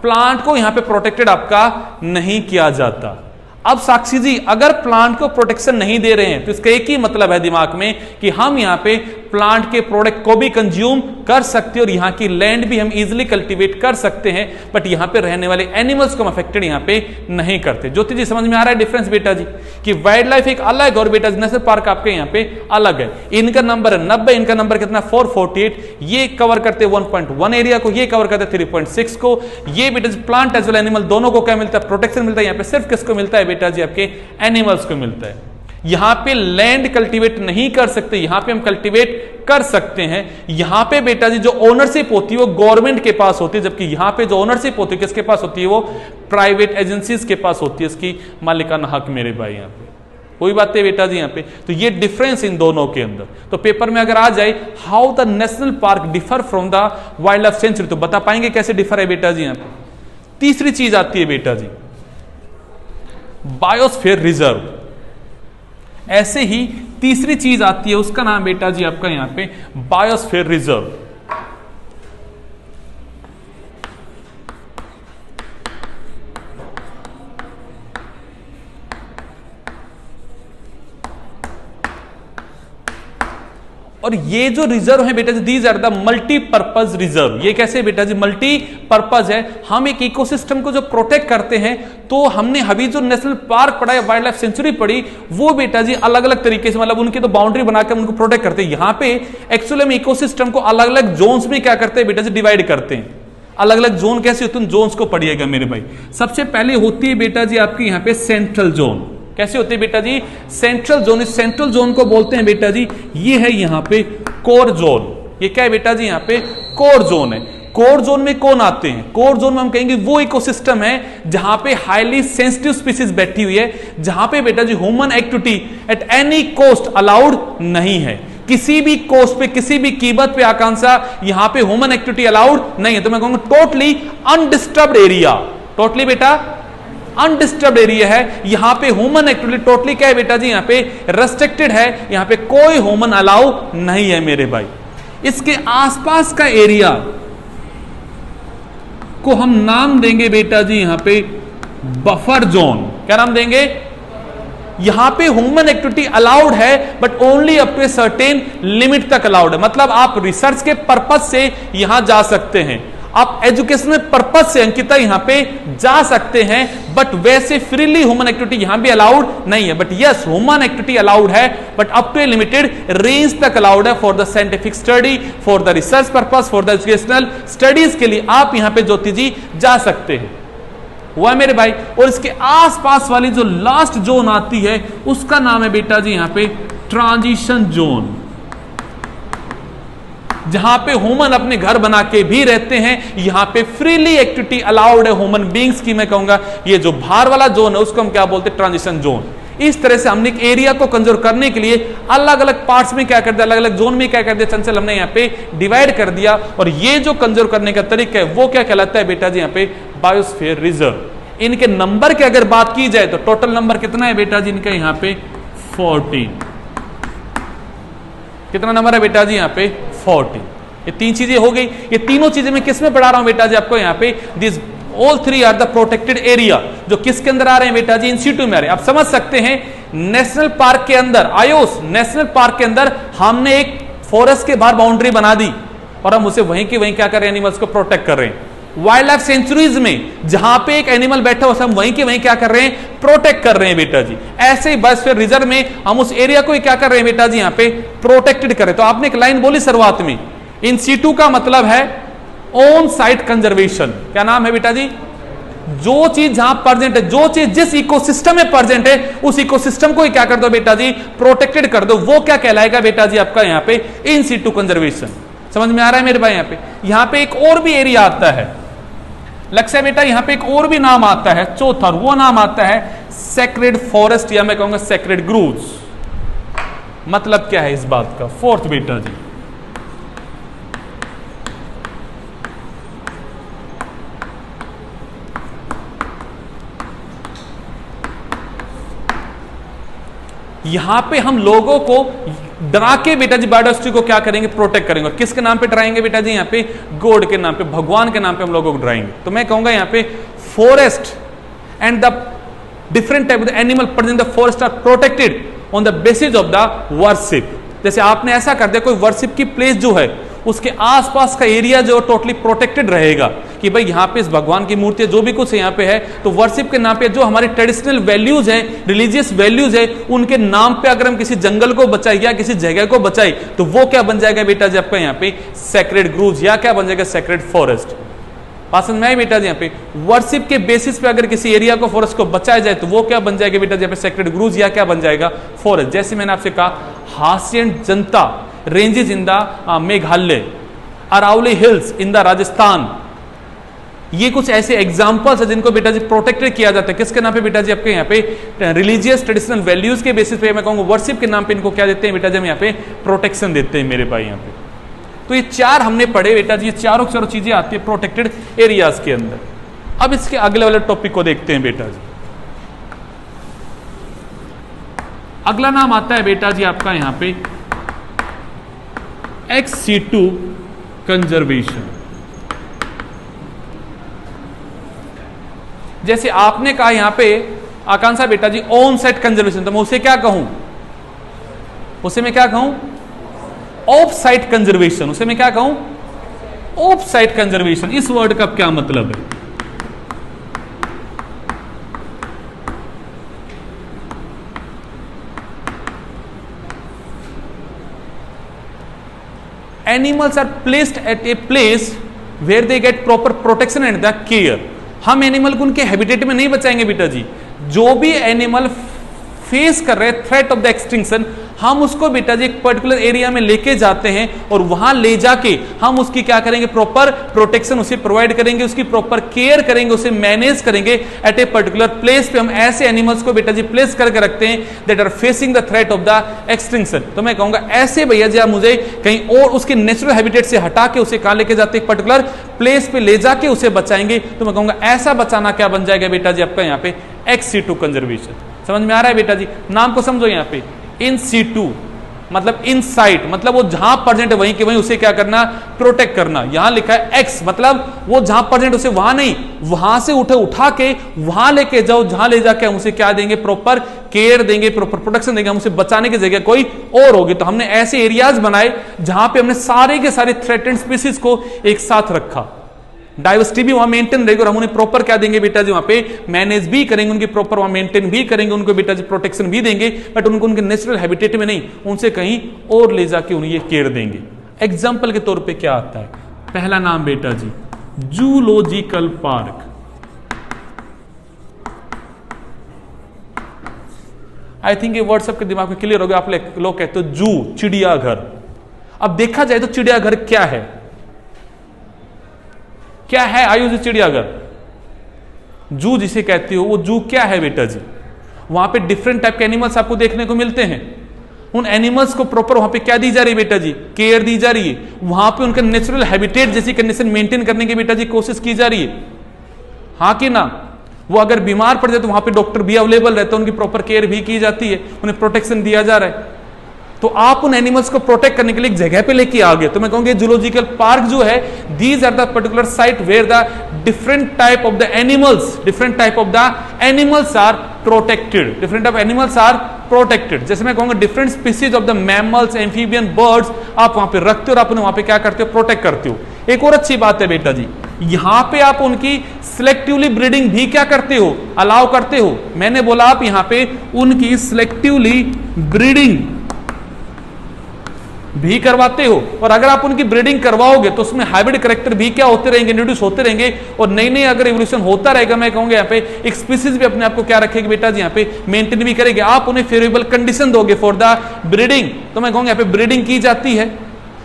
प्लांट को यहां पे प्रोटेक्टेड आपका नहीं किया जाता। अब साक्षी जी अगर प्लांट को प्रोटेक्शन नहीं दे रहे हैं तो इसका एक ही मतलब है दिमाग में कि हम यहां पे प्लांट के प्रोडक्ट को भी कंज्यूम कर सकते हैं और यहां की लैंड भी हम इजीली कल्टीवेट कर सकते हैं, बट यहां पे रहने वाले एनिमल्स को हम अफेक्टेड यहां पे नहीं करते। ज्योति जी समझ में आ रहा है डिफरेंस बेटा जी कि वाइल्ड लाइफ एक अलग और बेटा नेशनल पार्क आपके यहाँ पे अलग है। इनका नंबर है 90, इनका नंबर कितना 448। ये कवर करते 1.1 एरिया को, ये कवर करते 3.6 को। ये बेटा प्लांट एज वेल एनिमल दोनों को क्या मिलता है प्रोटेक्शन मिलता है। यहाँ पे सिर्फ किसको मिलता है बेटा जी आपके एनिमल्स को मिलता है। यहां पे लैंड कल्टीवेट नहीं कर सकते, यहां पे हम कल्टीवेट कर सकते हैं। यहां पे बेटा जी जो ओनरशिप होती है वो गवर्नमेंट के पास होती है, जबकि यहां पे जो ओनरशिप होती है किसके पास होती है वो प्राइवेट एजेंसीज के पास होती है, इसकी मालिकाना हक मेरे भाई। यहां पे कोई बात है बेटा जी यहां पे। तो ये डिफरेंस इन दोनों के अंदर। तो पेपर में अगर आ जाए how the national park differ from the wild life sanctuary तो बता पाएंगे कैसे डिफर है बेटा जी यहां पे। तीसरी चीज आती है बेटा जी बायोस्फीयर रिजर्व। ऐसे ही तीसरी चीज आती है उसका नाम बेटा जी आपका यहां पे बायोस्फीयर रिजर्व। और ये जो रिजर्व है बेटा जी these are the multipurpose reserve. ये कैसे बेटा जी मल्टीपर्पज है। हम एक इकोसिस्टम को जो प्रोटेक्ट करते हैं तो हमने अभी जो नेशनल पार्क पढ़ा है वाइल्ड लाइफ सेंचुरी पढ़ी वो बेटा जी अलग अलग तरीके से मतलब उनकी तो बाउंड्री बनाकर उनको प्रोटेक्ट करते हैं। यहां पे एक्चुअली हम इकोसिस्टम को अलग अलग जोन्स में क्या करते हैं बेटा जी डिवाइड करते हैं। अलग अलग जोन कैसे होते हैं जोन्स को पढ़िएगा मेरे भाई। सबसे पहले होती है बेटा जी आपकी यहां पे सेंट्रल जोन। कैसे होती है बेटा जी सेंट्रल जोन। इस सेंट्रल जोन को बोलते हैं बेटा जी ये है यहां पे कोर जोन। ये क्या है बेटा जी यहां पे कोर जोन है। कोर जोन में कौन आते हैं कोर जोन में हम कहेंगे वो इकोसिस्टम है जहां पे हाईली सेंसिटिव स्पीसीज बैठी हुई है, जहां पे बेटा जी human activity at any cost allowed नहीं है। किसी भी कोस्ट पे किसी भी कीमत पे आकांक्षा यहां पे ह्यूमन एक्टिविटी अलाउड नहीं है। तो मैं कहूंगा टोटली अनडिस्टर्ब्ड एरिया। टोटली बेटा अनडिस्टर्ब्ड एरिया है। यहां पे ह्यूमन एक्टिविटी टोटली क्या है बेटा जी यहां पे रेस्ट्रिक्टेड है। यहां पे कोई ह्यूमन अलाउ नहीं है मेरे भाई। इसके आसपास का एरिया को हम नाम देंगे बेटा जी यहां पे बफर जोन। क्या नाम देंगे। यहां पे ह्यूमन एक्टिविटी अलाउड है but only up to a certain limit तक अलाउड है। मतलब आप रिसर्च के पर्पज से यहां जा सकते हैं, आप एजुकेशनल पर्पज से अंकिता यहां पे जा सकते हैं, बट वैसे फ्रीली ह्यूमन एक्टिविटी यहां भी अलाउड नहीं है। But yes human activity allowed है but up to a limited range तक अलाउड है for the scientific study, for the research purpose, for the educational studies के लिए आप यहां पे ज्योति जी जा सकते हैं। हुआ मेरे भाई। और इसके आसपास वाली जो लास्ट जोन आती है उसका नाम है बेटा जी यहां पे ट्रांजिशन जोन, जहां पे ह्यूमन अपने घर बना के भी रहते हैं। यहां पे फ्रीली एक्टिविटी अलाउड है ह्यूमन बींग्स की। मैं कहूंगा ये जो बाहर वाला जोन है उसको हम क्या बोलते हैं ट्रांजिशन जोन। इस तरह से हमने एक एरिया को कंजर्व करने के लिए अलग अलग पार्ट्स में क्या कर दिया, अलग अलग जोन में क्या कर दिया चंचल हमने यहाँ पे डिवाइड कर दिया। और ये जो कंजर्व करने का तरीका है वो क्या कहलाता है बेटा जी यहाँ पे बायोस्फीयर रिजर्व। इनके नंबर की अगर बात की जाए तो टोटल नंबर कितना है बेटा जी इनका यहाँ पे 14। कितना नंबर है बेटा जी यहाँ पे 40। ये तीन चीजें हो गई। ये तीनों चीजें मैं किस में पढ़ा रहा हूं बेटा जी आपको यहाँ पे this all three are the protected area जो किसके अंदर आ रहे हैं बेटा जी इन सिटू में आ रहे हैं। आप समझ सकते हैं नेशनल पार्क के अंदर आयोस नेशनल पार्क के अंदर हमने एक फॉरेस्ट के बाहर बाउंड्री बना दी और हम उसे वहीं के वहीं क्या कर रहे हैं एनिमल्स को प्रोटेक्ट कर रहे हैं। वाइल्ड लाइफ सेंचुरीज में जहां पे एक एनिमल बैठा हुआ हम वहीं के वहीं क्या कर रहे हैं प्रोटेक्ट कर रहे हैं बेटा जी। ऐसे ही बायोस्फीयर रिजर्व में हम उस एरिया को क्या कर रहे हैं बेटा जी यहाँ पे प्रोटेक्टेड कर रहे हैं। तो आपने एक लाइन बोली शुरुआत में इन सीटू का मतलब है ऑन साइट कंजर्वेशन। क्या नाम है बेटा जी जो चीज जहां प्रेजेंट है, जो चीज जिस इकोसिस्टम में प्रेजेंट है उस इकोसिस्टम को क्या कर दो बेटा जी प्रोटेक्टेड कर दो। वो क्या कहलाएगा बेटा जी आपका यहाँ पे इन सीटू कंजर्वेशन। समझ में आ रहा है मेरे भाई? यहाँ पे एक और भी एरिया आता है लक्ष्य बेटा, यहाँ पे एक और भी नाम आता है चौथा, और वो नाम आता है सेक्रेड फॉरेस्ट, या मैं कहूंगा सेक्रेड ग्रूव्स। मतलब क्या है इस बात का? फोर्थ बेटा जी, यहां पे हम लोगों को डरा के बेटा जी बायोडाइवर्सिटी को क्या करेंगे? प्रोटेक्ट करेंगे। और किसके नाम पे डराएंगे बेटा जी? यहाँ पे गॉड के नाम पे, भगवान के नाम पे हम लोगों को डराएंगे। तो मैं कहूंगा यहाँ पे forest and the different type of the animal present in the forest are protected on the basis of the worship. जैसे आपने ऐसा कर दिया, कोई वर्शिप की प्लेस जो है उसके आसपास का एरिया जो टोटली प्रोटेक्टेड रहेगा कि भाई यहाँ पे इस भगवान की मूर्ति जो भी कुछ यहाँ पे है, तो वर्शिप के नाम पे जो हमारी ट्रेडिशनल वैल्यूज है, रिलीजियस वैल्यूज है, उनके नाम पे अगर हम किसी जंगल को बचाए या किसी जगह को बचाए तो वो क्या बन जाएगा बेटा जी आपका यहाँ पे? सेक्रेड ग्रूव्स, या क्या बन जाएगा? Sacred forest. पसंद में आए बेटा जी? यहाँ पे वर्शिप के बेसिस पे अगर किसी एरिया को, फॉरेस्ट को बचाया जाए तो वो क्या बन जाएगा बेटा जी? यहाँ पे सेक्रेड ग्रूव्स, या क्या बन जाएगा? फॉरेस्ट। जैसे मैंने आपसे कहा हासियन जनता ranges in the Meghalaya, Aravalli hills in the Rajasthan, ये कुछ ऐसे एग्जांपल्स है जिनको बेटा जी प्रोटेक्टेड किया जाता है। किसके नाम पे बेटा जी? आपके यहाँ पे रिलीजियस ट्रेडिशनल वैल्यूज के बेसिस पे, मैं कहूंगा वर्शिप के नाम पे इनको क्या देते हैं बेटा जी? हम यहाँ पे प्रोटेक्शन देते हैं मेरे भाई यहाँ पे। तो ये चार हमने पढ़े बेटा जी, ये चारों चीजें आती है प्रोटेक्टेड एरियाज के अंदर। अब इसके अगले वाले टॉपिक को देखते हैं बेटा जी। अगला नाम आता है बेटा जी आपका यहाँ पे ex situ कंजर्वेशन। जैसे आपने कहा यहां पे आकांक्षा बेटा जी ऑन साइट कंजर्वेशन, तो मैं उसे क्या कहूं? उसे मैं क्या कहूं? Of site conservation. उसे मैं क्या कहूं? Of site conservation. इस वर्ड का क्या मतलब है? Animals are placed at a place where they get proper protection and the care। हम एनिमल को उनके हैबिटेट में नहीं बचाएंगे बेटा जी। जो भी एनिमल फेस कर रहे हैं थ्रेट ऑफ द एक्सटिंक्शन, हम उसको बेटा जी एक पर्टिकुलर एरिया में लेके जाते हैं और वहां ले जाके हम उसकी क्या करेंगे? प्रॉपर प्रोटेक्शन उसे प्रोवाइड करेंगे, उसकी प्रॉपर केयर करेंगे, उसे मैनेज करेंगे। एट ए पर्टिकुलर प्लेस पे हम ऐसे एनिमल्स को बेटा जी प्लेस करके रखते हैं that are facing the threat of the extinction. तो मैं कहूंगा ऐसे भैया जी आप मुझे कहीं और उसके नेचुरल हैबिटेट से हटा के उसे कहां लेके जाते हैं? एक पर्टिकुलर प्लेस पे ले जाके उसे बचाएंगे। तो मैं कहूंगा ऐसा बचाना क्या बन जाएगा बेटा जी आपका यहाँ पे? Ex situ conservation. समझ में आ रहा है बेटा जी? नाम को समझो यहाँ पे, इन सीटू मतलब इन साइट, मतलब वो जहां प्रेजेंट है वहीं के वहीं उसे क्या करना? प्रोटेक्ट करना। यहां लिखा है एक्स, मतलब वो जहां प्रेजेंट उसे वहां नहीं, वहां से उठा के वहां लेके जाओ, जहां ले जाके हम उसे क्या देंगे? प्रॉपर केयर देंगे, प्रॉपर प्रोटेक्शन देंगे। हम उसे बचाने की जगह कोई और होगी। तो हमने ऐसे एरियाज बनाए जहां पे हमने सारे के सारे थ्रेटेंड स्पीसीज को एक साथ रखा। डाइवर्सिटी भी वहां मेंटेन रहेगी और हम उन्हें प्रॉपर क्या देंगे बेटा जी? वहां पे मैनेज भी करेंगे, उनकी प्रॉपर वहां मेंटेन भी करेंगे, उनको बेटा जी प्रोटेक्शन भी देंगे, बट उनको उनके नेचुरल हैबिटेट में नहीं, उनसे कहीं और ले जाके उन्हें ये केयर देंगे। एग्जाम्पल के तौर पे क्या आता है? पहला नाम बेटा जी जूलॉजिकल पार्क। आई थिंक ये वर्ड सबके दिमाग में क्लियर हो गया। आप लोग कहते हो जू, चिड़ियाघर। अब देखा जाए तो चिड़ियाघर क्या है? क्या है आयुष? चिड़ियाघर, जू जिसे कहते हो, वो जू क्या है बेटा जी? वहां पे डिफरेंट टाइप के एनिमल्स आपको देखने को मिलते हैं। उन एनिमल्स को प्रॉपर वहां पे क्या दी जा रही है बेटा जी? केयर दी जा रही है। वहां पे उनका नेचुरल हैबिटेट जैसी कंडीशन मेंटेन करने की बेटा जी कोशिश की जा रही है, हाँ कि ना? वो अगर बीमार पड़ जाए तो वहां पे डॉक्टर भी अवेलेबल रहता है, उनकी प्रॉपर केयर भी की जाती है, उन्हें प्रोटेक्शन दिया जा रहा है। तो आप उन एनिमल्स को प्रोटेक्ट करने के लिए एक जगह पे लेके आ गए। तो मैं कहूंगा जूलॉजिकल पार्क जो है, these are the particular site where the different type of the animals are protected. Different of animals are protected. जैसे मैं कहूंगा different species of the mammals, amphibian, birds आप वहां पे रखते हो और आप उन्हें वहां पे क्या करते हो? प्रोटेक्ट करते हो। एक और अच्छी बात है बेटा जी, यहां पे आप उनकी सिलेक्टिवली ब्रीडिंग भी क्या करते हो? अलाउ करते हो। मैंने बोला आप यहां पे उनकी सिलेक्टिवली ब्रीडिंग भी करवाते हो, और अगर आप उनकी ब्रीडिंग करवाओगे तो उसमें हाइब्रिड कैरेक्टर भी क्या होते रहेंगे? इंट्रोड्यूस होते रहेंगे, और नई नई अगर इवोल्यूशन होता रहेगा, मैं कहूंगा यहाँ पे एक स्पीसीज भी अपने आप को क्या रखेगी बेटा जी? यहाँ पे मेंटेन भी करेगी। आप उन्हें फेवरेबल कंडीशन दोगे फॉर द ब्रीडिंग। तो मैं कहूंगा यहाँ पे ब्रीडिंग की जाती है।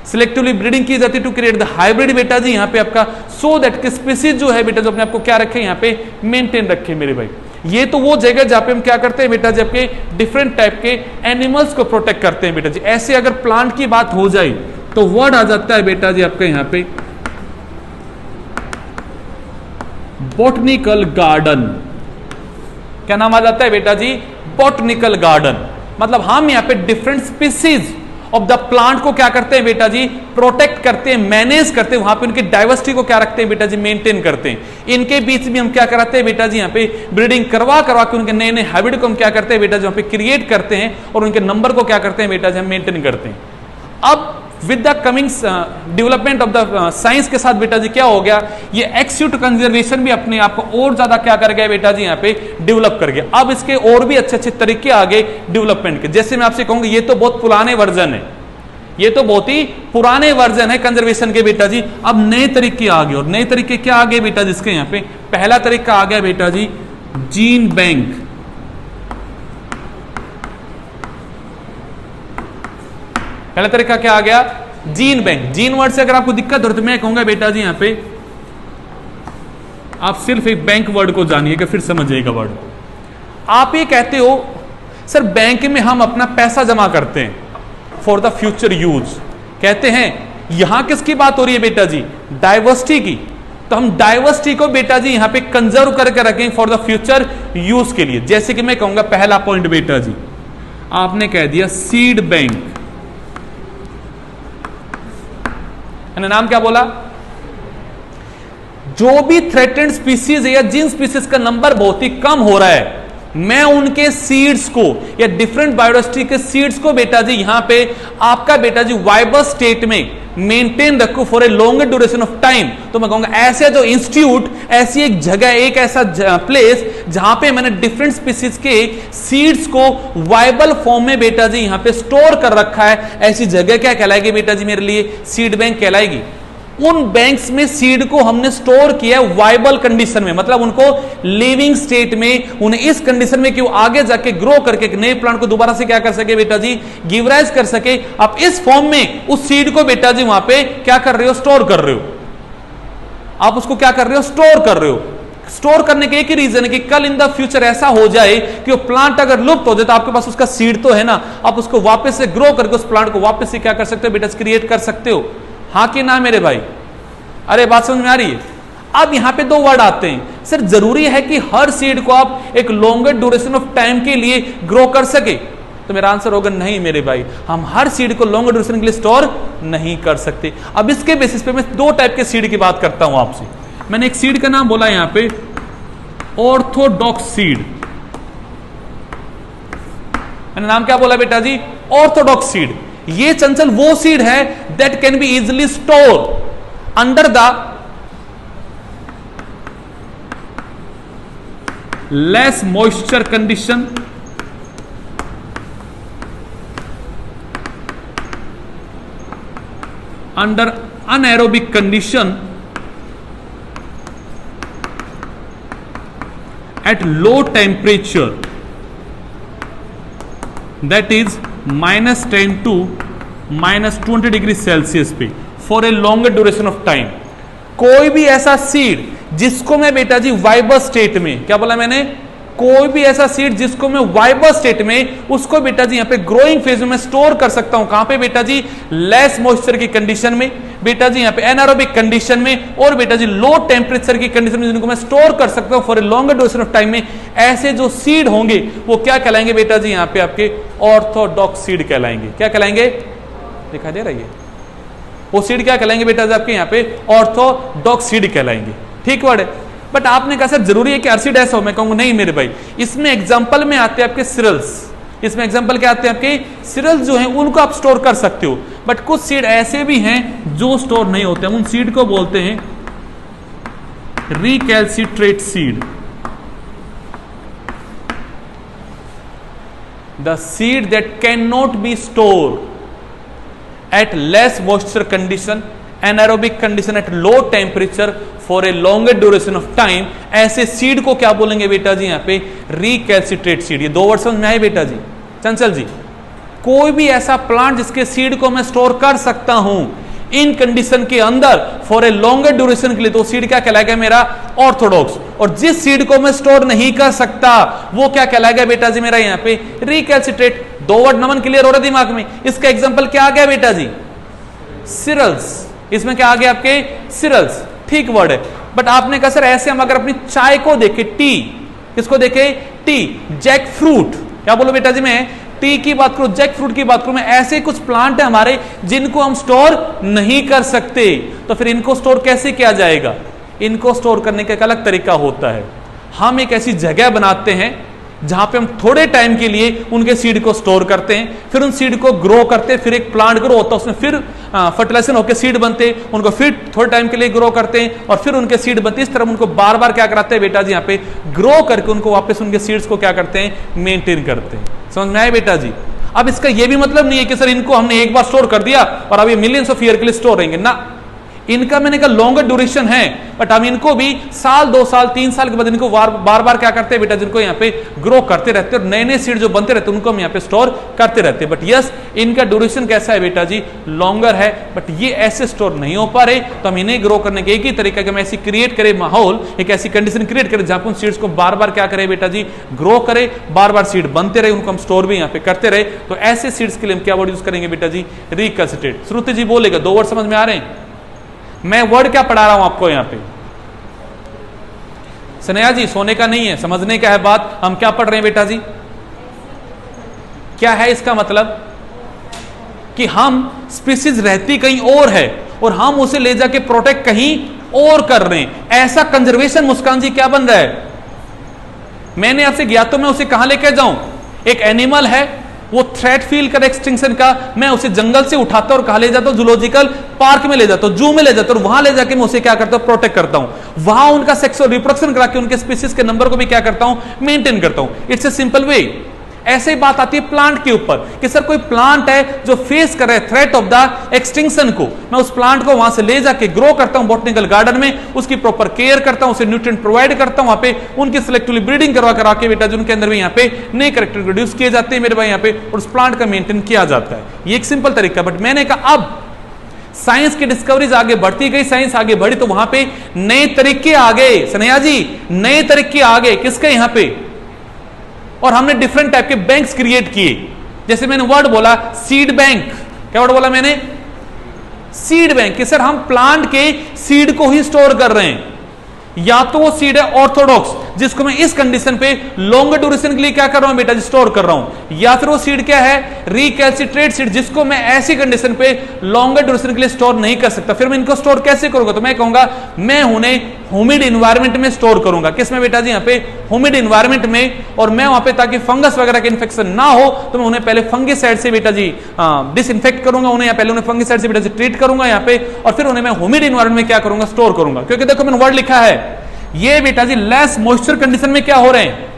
सिलेक्टिवली ब्रीडिंग की जाती है टू क्रिएट द हाइब्रिड बेटा जी यहाँ पे आपका, सो दैट के स्पीसीज जो है बेटा जो अपने आपको क्या रखे यहाँ पे मेंटेन रखे मेरे भाई। ये तो वो जगह जहां पे हम क्या करते हैं बेटा जी आपके डिफरेंट टाइप के एनिमल्स को प्रोटेक्ट करते हैं बेटा जी। ऐसे अगर प्लांट की बात हो जाए तो वर्ड आ जाता है बेटा जी आपके यहाँ पे बॉटनिकल गार्डन। क्या नाम आ जाता है बेटा जी? Botanical garden. मतलब हम यहाँ पे different species of the plant को क्या करते हैं बेटा जी? प्रोटेक्ट करते हैं, मैनेज करते हैं, वहां पे उनकी डाइवर्सिटी को क्या रखते हैं बेटा जी? मेंटेन करते हैं। इनके बीच में हम क्या कराते हैं बेटा जी? यहाँ पे ब्रीडिंग करवा के उनके नए नए हाइब्रिड को हम क्या करते हैं बेटा जी? यहाँ पे क्रिएट करते हैं और उनके नंबर को क्या करते हैं बेटा जी? हम मेंटेन करते हैं। अब with the coming development of the science के साथ बेटा जी क्या हो गया? ये एक्यूट कंजर्वेशन भी अपने आप को और ज्यादा क्या कर गया बेटा जी? यहाँ पे डेवलप कर गया। अब इसके और भी अच्छे अच्छे तरीके आ गए डेवलपमेंट के। जैसे मैं आपसे कहूंगा ये तो बहुत पुराने वर्जन है, ये तो बहुत ही पुराने वर्जन है कंजर्वेशन के बेटा जी। अब नए तरीके आ गए, और नए तरीके क्या आ गए बेटा जिसके यहाँ पे? पहला तरीका आ गया बेटा जी जीन बैंक। पहला तरीका क्या आ गया? Gene bank. जीन वर्ड से अगर आपको दिक्कत हो तो मैं कहूंगा बेटा जी यहाँ पे आप सिर्फ एक बैंक वर्ड को जानिएगा, फिर समझिएगा वर्ड। आप ये कहते हो सर बैंक में हम अपना पैसा जमा करते हैं फॉर द फ्यूचर यूज, कहते हैं। यहां किसकी बात हो रही है बेटा जी? डाइवर्सिटी की। तो हम डाइवर्सिटी को बेटा जी यहां पे कंजर्व करके रखें फॉर द फ्यूचर यूज के लिए। जैसे कि मैं कहूंगा पहला पॉइंट बेटा जी, आपने कह दिया सीड बैंक। नाम क्या बोला? जो भी थ्रेटेंड स्पीसीज है या जिन स्पीसीज का नंबर बहुत ही कम हो रहा है, मैं उनके सीड्स को या डिफरेंट बायोडाइवर्सिटी के सीड्स को बेटा जी यहां पे आपका बेटा जी वाइबल स्टेट में मेंटेन रखो for a longer duration of time. तो मैं कहूंगा ऐसे जो इंस्टीट्यूट, ऐसी एक जगह, एक ऐसा प्लेस जहां पे मैंने डिफरेंट स्पीसीज के सीड्स को वाइबल फॉर्म में बेटा जी यहां पे स्टोर कर रखा है, ऐसी जगह क्या कहलाएगी बेटा जी मेरे लिए? सीड बैंक कहलाएगी। उन बैंक्स में सीड को हमने स्टोर किया वाइबल कंडीशन में, मतलब उनको लिविंग स्टेट में, उन्हें इस कंडीशन में कि वो आगे जाके ग्रो करके एक नए प्लांट को दोबारा से क्या कर सके बेटा जी? गिव राइज कर सके। आप इस फॉर्म में उस सीड को बेटा जी वहां पे क्या कर रहे हो? स्टोर कर रहे हो। आप उसको क्या कर रहे हो? स्टोर कर रहे हो। स्टोर करने के एक ही रीजन है कि कल इन द फ्यूचर ऐसा हो जाए कि वो प्लांट अगर लुप्त हो जाए तो आपके पास उसका सीड तो है ना, आप उसको वापस से ग्रो करके उस प्लांट को वापस से क्या कर सकते हो बेटा? क्रिएट कर सकते हो। हाँ कि ना मेरे भाई? अरे बात समझ में आ रही है? अब यहां पे दो वर्ड आते हैं। सर जरूरी है कि हर सीड को आप एक लॉन्गर ड्यूरेशन ऑफ टाइम के लिए ग्रो कर सके? तो मेरा आंसर होगा नहीं मेरे भाई, हम हर सीड को लॉन्गर ड्यूरेशन के लिए स्टोर नहीं कर सकते। अब इसके बेसिस पे मैं दो टाइप के सीड की बात करता हूं आपसे। मैंने एक सीड का नाम बोला यहां पे ऑर्थोडॉक्स सीड। मैंने नाम क्या बोला बेटा जी? Orthodox seed. ये चंचल वो सीड है that can be easily store under the less moisture condition, under anaerobic condition, at low temperature, that is -10 to -20 degree Celsius पे for a longer duration of time. कोई भी ऐसा सीड जिसको मैं बेटा जी वाइबल स्टेट में, क्या बोला मैंने? कोई भी ऐसा सीड जिसको मैं वाइबल स्टेट में, उसको बेटा जी यहां पे ग्रोइंग फेज में स्टोर कर सकता हूं। कहां पे बेटा जी? लेस मॉइस्चर की कंडीशन में बेटा जी, यहां पे एनारोबिक कंडीशन में, और बेटा जी लो टेम्परेचर की कंडीशन में, जिनको मैं स्टोर कर सकता हूं for a longer duration of time में। ऐसे जो सीड होंगे वो क्या कहलाएंगे बेटा जी? यहां पे आपके ऑर्थोडॉक्स सीड कहलाएंगे। क्या कहलाएंगे? दिखाई दे रही है? वो सीड क्या कहलाएंगे बेटा जी? आपके यहाँ पे ऑर्थोडॉक्स सीड कहलाएंगे। ठीक वर्ड है। बट आपने कहा सर जरूरी है कि हर सीड ऐसा हो? मैं कहूंगा नहीं मेरे भाई, इसमें एग्जांपल में आते हैं आपके सिरल्स। इसमें एग्जांपल क्या आते हैं आपके? सिरल्स जो हैं उनको आप स्टोर कर सकते हो। बट कुछ सीड ऐसे भी हैं जो स्टोर नहीं होते, उन सीड को बोलते हैं recalcitrant seed. The seed that can not be store at less moisture condition, anaerobic condition at low temperature for a longer duration of time, ऐसे सीड को क्या बोलेंगे बेटा जी? यहाँ पे रिकैल्सिट्रेट सीड। ये दो वर्ड समझ में आए बेटा जी? चंचल जी कोई भी ऐसा प्लांट जिसके सीड को मैं स्टोर कर सकता हूं इन कंडीशन के अंदर फॉर ए लॉन्गर ड्यूरेशन के लिए, तो सीड क्या कहलाएगा मेरा? ऑर्थोडॉक्स। और जिस सीड को मैं स्टोर नहीं कर सकता वो क्या कहलाएगा बेटा जी मेरा? यहां पे रिकैल्सिट्रेट। 2 वर्ड नमन क्लियर हो रहा है दिमाग में? इसका एग्जांपल क्या आ गया बेटा जी? सिरल्स। इसमें क्या आ गया आपके? सिरल्स। ठीक वर्ड है, बट आपने कहा सर ऐसे हम अगर अपनी चाय को देखे, टी, किसको देखे? टी। जैक फ्रूट, क्या बोलो बेटा जी? मैं टी की बात करूं, जैक फ्रूट की बात करूं, मैं ऐसे कुछ प्लांट है हमारे जिनको हम स्टोर नहीं कर सकते, तो फिर इनको स्टोर कैसे किया जाएगा? इनको स्टोर करने का एक अलग तरीका होता है। हम एक ऐसी जगह बनाते हैं जहां पे हम थोड़े टाइम के लिए उनके सीड को स्टोर करते हैं, फिर उन सीड को ग्रो करते हैं, फिर एक प्लांट ग्रो होता है, उसमें फिर फर्टिलाइजेशन होकर सीड बनते हैं, उनको फिर थोड़े टाइम के लिए ग्रो करते हैं और फिर उनके सीड बनते हैं। इस तरह उनको बार बार क्या कराते हैं बेटा जी? यहाँ पे ग्रो करके उनको वापस उनके सीड्स को क्या करते हैं? मेंटेन करते हैं। समझ में आए बेटा जी? अब इसका यह भी मतलब नहीं है कि सर इनको हमने एक बार स्टोर कर दिया और अब ये मिलियंस ऑफ ईयर के लिए स्टोर रहेंगे ना। इनका मैंने कहा लॉन्गर ड्यूरेशन है, बट हम इनको भी साल, 2 साल, 3 साल के बाद इनको बार बार क्या करते हैं बेटा? जिनको यहाँ पे ग्रो करते रहते हैं और नए नए सीड जो बनते रहते हैं उनको हम यहाँ पे स्टोर करते रहते हैं। बट यस, इनका ड्यूरेशन कैसा है बेटा जी? लॉन्गर है, बट ये ऐसे स्टोर नहीं हो पा रहे, तो हम इन्हें ग्रो करने के एक ही तरीका कि हम ऐसी क्रिएट करें माहौल, एक ऐसी कंडीशन क्रिएट करें जहां पर उन सीड्स को बार बार क्या करें बेटा जी? ग्रो करे, बार बार सीड बनते रहे, उनको हम स्टोर भी यहाँ पे करते रहे। तो ऐसे सीड्स के लिए हम क्या वर्ड यूज करेंगे बेटा जी? रिकल्सिट्रेट। श्रुति जी बोलेगा, 2 वर्ड समझ में आ रहे हैं? मैं वर्ड क्या पढ़ा रहा हूं आपको यहां पे? सनया जी सोने का नहीं है, समझने का है बात। हम क्या पढ़ रहे हैं बेटा जी? क्या है इसका मतलब? कि हम स्पीसीज रहती कहीं और है और हम उसे ले जाके प्रोटेक्ट कहीं और कर रहे हैं। ऐसा कंजर्वेशन मुस्कान जी क्या बन रहा है? मैंने आपसे गया तो मैं उसे कहां लेकर जाऊं? एक एनिमल है, वो थ्रेट फील कर एक्सटिंक्शन का, मैं उसे जंगल से उठाता और कहां ले जाता हूं? जूलॉजिकल पार्क में ले जाता हूं, जू में ले जाता हूं, और वहां ले जाके मैं उसे क्या करता हूं? प्रोटेक्ट करता हूं। वहां उनका सेक्सुअल रिप्रोडक्शन करा के उनके स्पीसीज के नंबर को भी क्या करता हूं? मेंटेन करता हूं। It's a simple way. ऐसे ही बात आती है प्लांट के ऊपर कि सर कोई प्लांट है जो फेस कर रहा है थ्रेट ऑफ द एक्सटिंक्शन को, मैं उस प्लांट को वहां से ले जाके ग्रो करता हूं बॉटनिकल गार्डन में, उसकी प्रॉपर केयर करता हूं, उसे न्यूट्रिएंट प्रोवाइड करता हूं, वहां पे उनकी सिलेक्टिवली ब्रीडिंग करवा के बेटा जिनके अंदर भी यहाँ पे नए कैरेक्टर प्रोड्यूस किए जाते हैं मेरे भाई यहाँ पे, और उस प्लांट का मेंटेन किया जाता है। ये एक सिंपल तरीका। बट मैंने कहा अब साइंस की डिस्कवरीज आगे बढ़ती गई, साइंस आगे बढ़ी तो वहां पे नए तरीके आ गए। सनैया जी नए तरीके आ गए किसके? यहाँ पे। और हमने डिफरेंट टाइप के बैंक्स क्रिएट किए। जैसे मैंने वर्ड बोला सीड बैंक। क्या वर्ड बोला मैंने? Seed bank. कि सर हम प्लांट के सीड को ही स्टोर कर रहे हैं। या तो वो सीड है ऑर्थोडॉक्स जिसको मैं इस कंडीशन पे लॉन्गर ड्यूरेशन के लिए क्या कर रहा हूं बेटा जी? स्टोर कर रहा हूं। या फिर वो सीड क्या है? रिकैल्सिट्रेट सीड जिसको मैं ऐसी कंडीशन पे लॉन्गर ड्यूरेशन के लिए स्टोर नहीं कर सकता। फिर मैं इनको स्टोर कैसे करूंगा? तो मैं कहूंगा मैं उन्हें ह्यूमिड इन्वायरमेंट में स्टोर करूंगा। किसमें बेटा जी? यहाँ पे ह्यूमिड इन्वायरमेंट में। और मैं वहां पे ताकि फंगस वगैरह का इन्फेक्शन ना हो तो मैं उन्हें पहले फंगिसाइड से बेटा जी डिसइंफेक्ट करूंगा उन्हें, या पहले उन्हें फंगिसाइड से बेटा जी ट्रीट करूंगा यहाँ पे, और फिर उन्हें मैं ह्यूमिड इन्वायरमेंट में क्या करूंगा? स्टोर करूंगा। क्योंकि देखो मैंने वर्ड लिखा है ये बेटा जी लेस मॉइस्चर कंडीशन में क्या हो रहे हैं,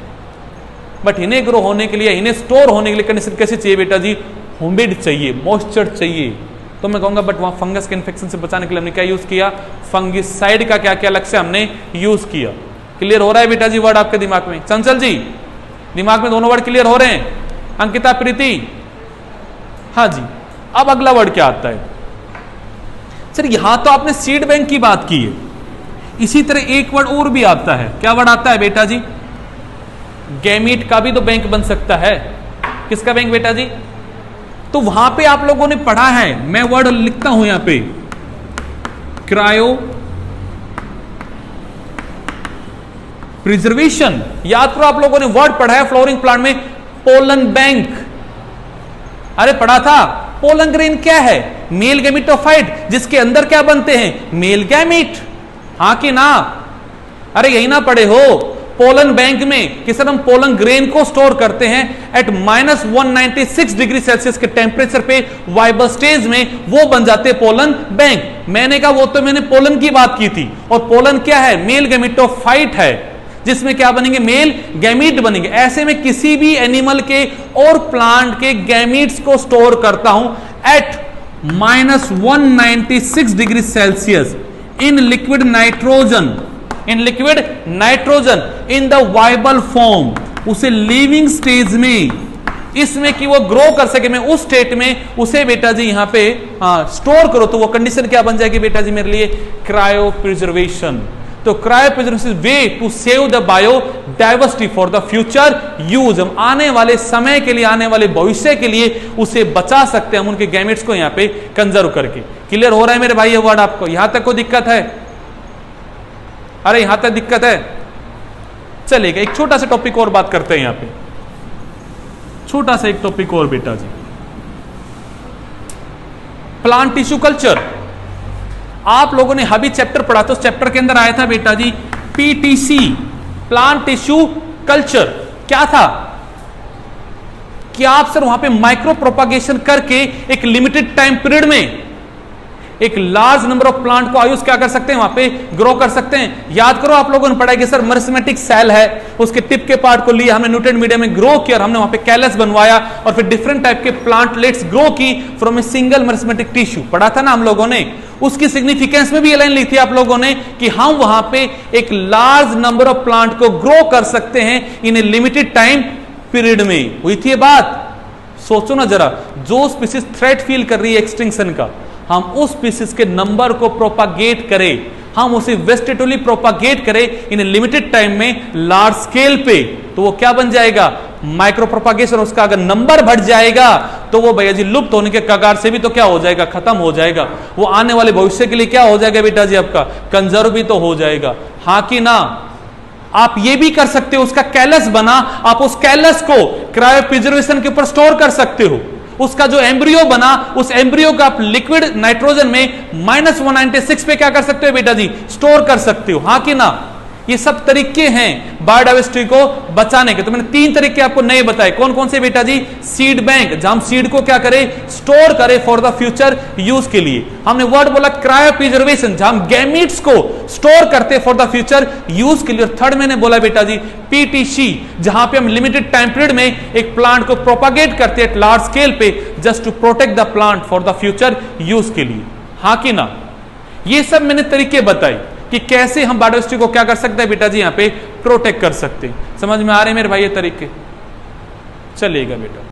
बट इन्हें ग्रो होने के लिए, इन्हें स्टोर होने के लिए कंडीशन कैसी चाहिए बेटा जी? ह्यूमिड चाहिए, मॉइस्चर चाहिए। तो मैं कहूंगा बट वहां फंगस के इन्फेक्शन से बचाने के लिए हमने क्या यूज किया? फंगिसाइड का क्या क्या लक्ष्य हमने यूज किया। क्लियर हो रहा है बेटा जी वर्ड आपके दिमाग में? चंचल जी दिमाग में दोनों वर्ड क्लियर हो रहे हैं? अंकिता, प्रीति, हाँ जी। अब अगला वर्ड क्या आता है? सर यहां तो आपने सीड बैंक की बात की है, इसी तरह एक वर्ड और भी आता है। क्या वर्ड आता है बेटा जी? गैमीट का भी तो बैंक बन सकता है। किसका बैंक बेटा जी? तो वहां पे आप लोगों ने पढ़ा है, मैं वर्ड लिखता हूं यहां पे, क्रायो प्रिजर्वेशन। याद करो आप लोगों ने वर्ड पढ़ा है फ्लोरिंग प्लांट में, पोलन बैंक। अरे पढ़ा था। पोलन ग्रेन क्या है? मेल गैमेटोफाइट जिसके अंदर क्या बनते हैं? Male gamete. हाँ कि ना? अरे यही ना पढ़े हो पोलन बैंक में कि सर हम पोलन ग्रेन को स्टोर करते हैं एट -196 डिग्री सेल्सियस के टेम्परेचर पे वाइबल स्टेज में, वो बन जाते पोलन बैंक। मैंने कहा वो तो मैंने पोलन की बात की थी, और पोलन क्या है? मेल गैमेटोफाइट है जिसमें क्या बनेंगे? मेल गैमीट बनेंगे। ऐसे में किसी भी एनिमल के और प्लांट के गैमीट्स को स्टोर करता हूं at -196 degree Celsius in liquid nitrogen in the viable form, उसे लिविंग स्टेज में इसमें कि वो ग्रो कर सके, मैं उस स्टेट में उसे बेटा जी यहां पे स्टोर करो, तो वो कंडीशन क्या बन जाएगी बेटा जी मेरे लिए, क्रायो प्रिजर्वेशन। तो cryopreservation way to save the biodiversity for the future use, हम आने वाले समय के लिए, आने वाले भविष्य के लिए उसे बचा सकते हैं, हम उनके गैमेट्स को यहां पे कंजर्व करके। क्लियर हो रहा है मेरे भाई ये वर्ड आपको? यहां तक कोई दिक्कत है? अरे यहां तक दिक्कत है? चलेगा, एक छोटा सा टॉपिक और बात करते हैं यहां पे, छोटा सा एक टॉपिक और बेटा जी, प्लांट टिश्यू कल्चर। आप लोगों ने अभी चैप्टर पढ़ा था, उस चैप्टर के अंदर आया था बेटा जी पीटीसी, प्लांट टिश्यू कल्चर। क्या था कि आप सर वहां पे माइक्रो प्रोपागेशन करके एक लिमिटेड टाइम पीरियड में एक लार्ज नंबर ऑफ प्लांट को आयुष क्या कर सकते हैं, वहां पे ग्रो कर सकते हैं। याद करो आप लोगों ने पढ़ा कि सर मर्समेटिक सेल है, उसके टिप के पार्ट को लिया हमने, न्यूट्रिएंट मीडियम में ग्रो किया, हमने वहां पे कैलस बनवाया और फिर डिफरेंट टाइप के प्लांटलेट्स ग्रो की फ्रॉम ए सिंगल मर्समेटिक टिश्यू। पढ़ा था ना हम लोगों ने? उसकी सिग्निफिकेंस में भी ये लाइन ली थी आप लोगों ने कि हम वहां पे एक लार्ज नंबर ऑफ प्लांट को ग्रो कर सकते हैं इन ए लिमिटेड टाइम पीरियड में। हुई थी ये बात? सोचो ना जरा, जो स्पीसीज थ्रेट फील कर रही है एक्सटिंक्शन का, हम उस स्पीसीज के नंबर को प्रोपागेट करें, हम उसे वेस्टेटिवली प्रोपागेट करें इन लिमिटेड टाइम में लार्ज स्केल पे, तो वो क्या बन जाएगा, माइक्रो प्रोपागेशन। उसका अगर नंबर बढ़ जाएगा तो वो भैया जी लुप्त होने के कगार से भी तो क्या हो जाएगा, खत्म हो जाएगा। वो आने वाले भविष्य के लिए क्या हो जाएगा बेटा जी, आपका कंजर्व भी तो हो जाएगा। हाँ कि ना? आप ये भी कर सकते हो, उसका कैलस बना, आप उस कैलस को क्रायो प्रिजर्वेशन के ऊपर स्टोर कर सकते हो। उसका जो एम्ब्रियो बना, उस एम्ब्रियो का आप लिक्विड नाइट्रोजन में -196 पे क्या कर सकते हो बेटा जी, स्टोर कर सकते हो। हाँ कि ना? ये सब तरीके हैं बायोडाइवर्सिटी को बचाने के। तो मैंने 3 तरीके आपको नए बताए, कौन कौन से बेटा जी? सीड बैंक, जहां हम सीड को क्या करें, स्टोर करें फॉर द फ्यूचर यूज के लिए। हमने वर्ड बोला क्रायो प्रिजर्वेशन, जहां हम गैमीट्स को स्टोर करते फॉर द फ्यूचर यूज के लिए। और थर्ड मैंने बोला बेटा जी पीटीसी, जहां पे हम लिमिटेड टाइम पीरियड में एक प्लांट को प्रोपागेट करते हैं लार्ज स्केल पे, just to protect the plant for the future use के लिए। हाँ कि ना? ये सब मैंने तरीके बताए कि कैसे हम बायोडाइवर्सिटी को क्या कर सकते हैं बेटा जी, यहां पे प्रोटेक्ट कर सकते हैं। समझ में आ रहे हैं मेरे भाई ये तरीके? चलिएगा बेटा।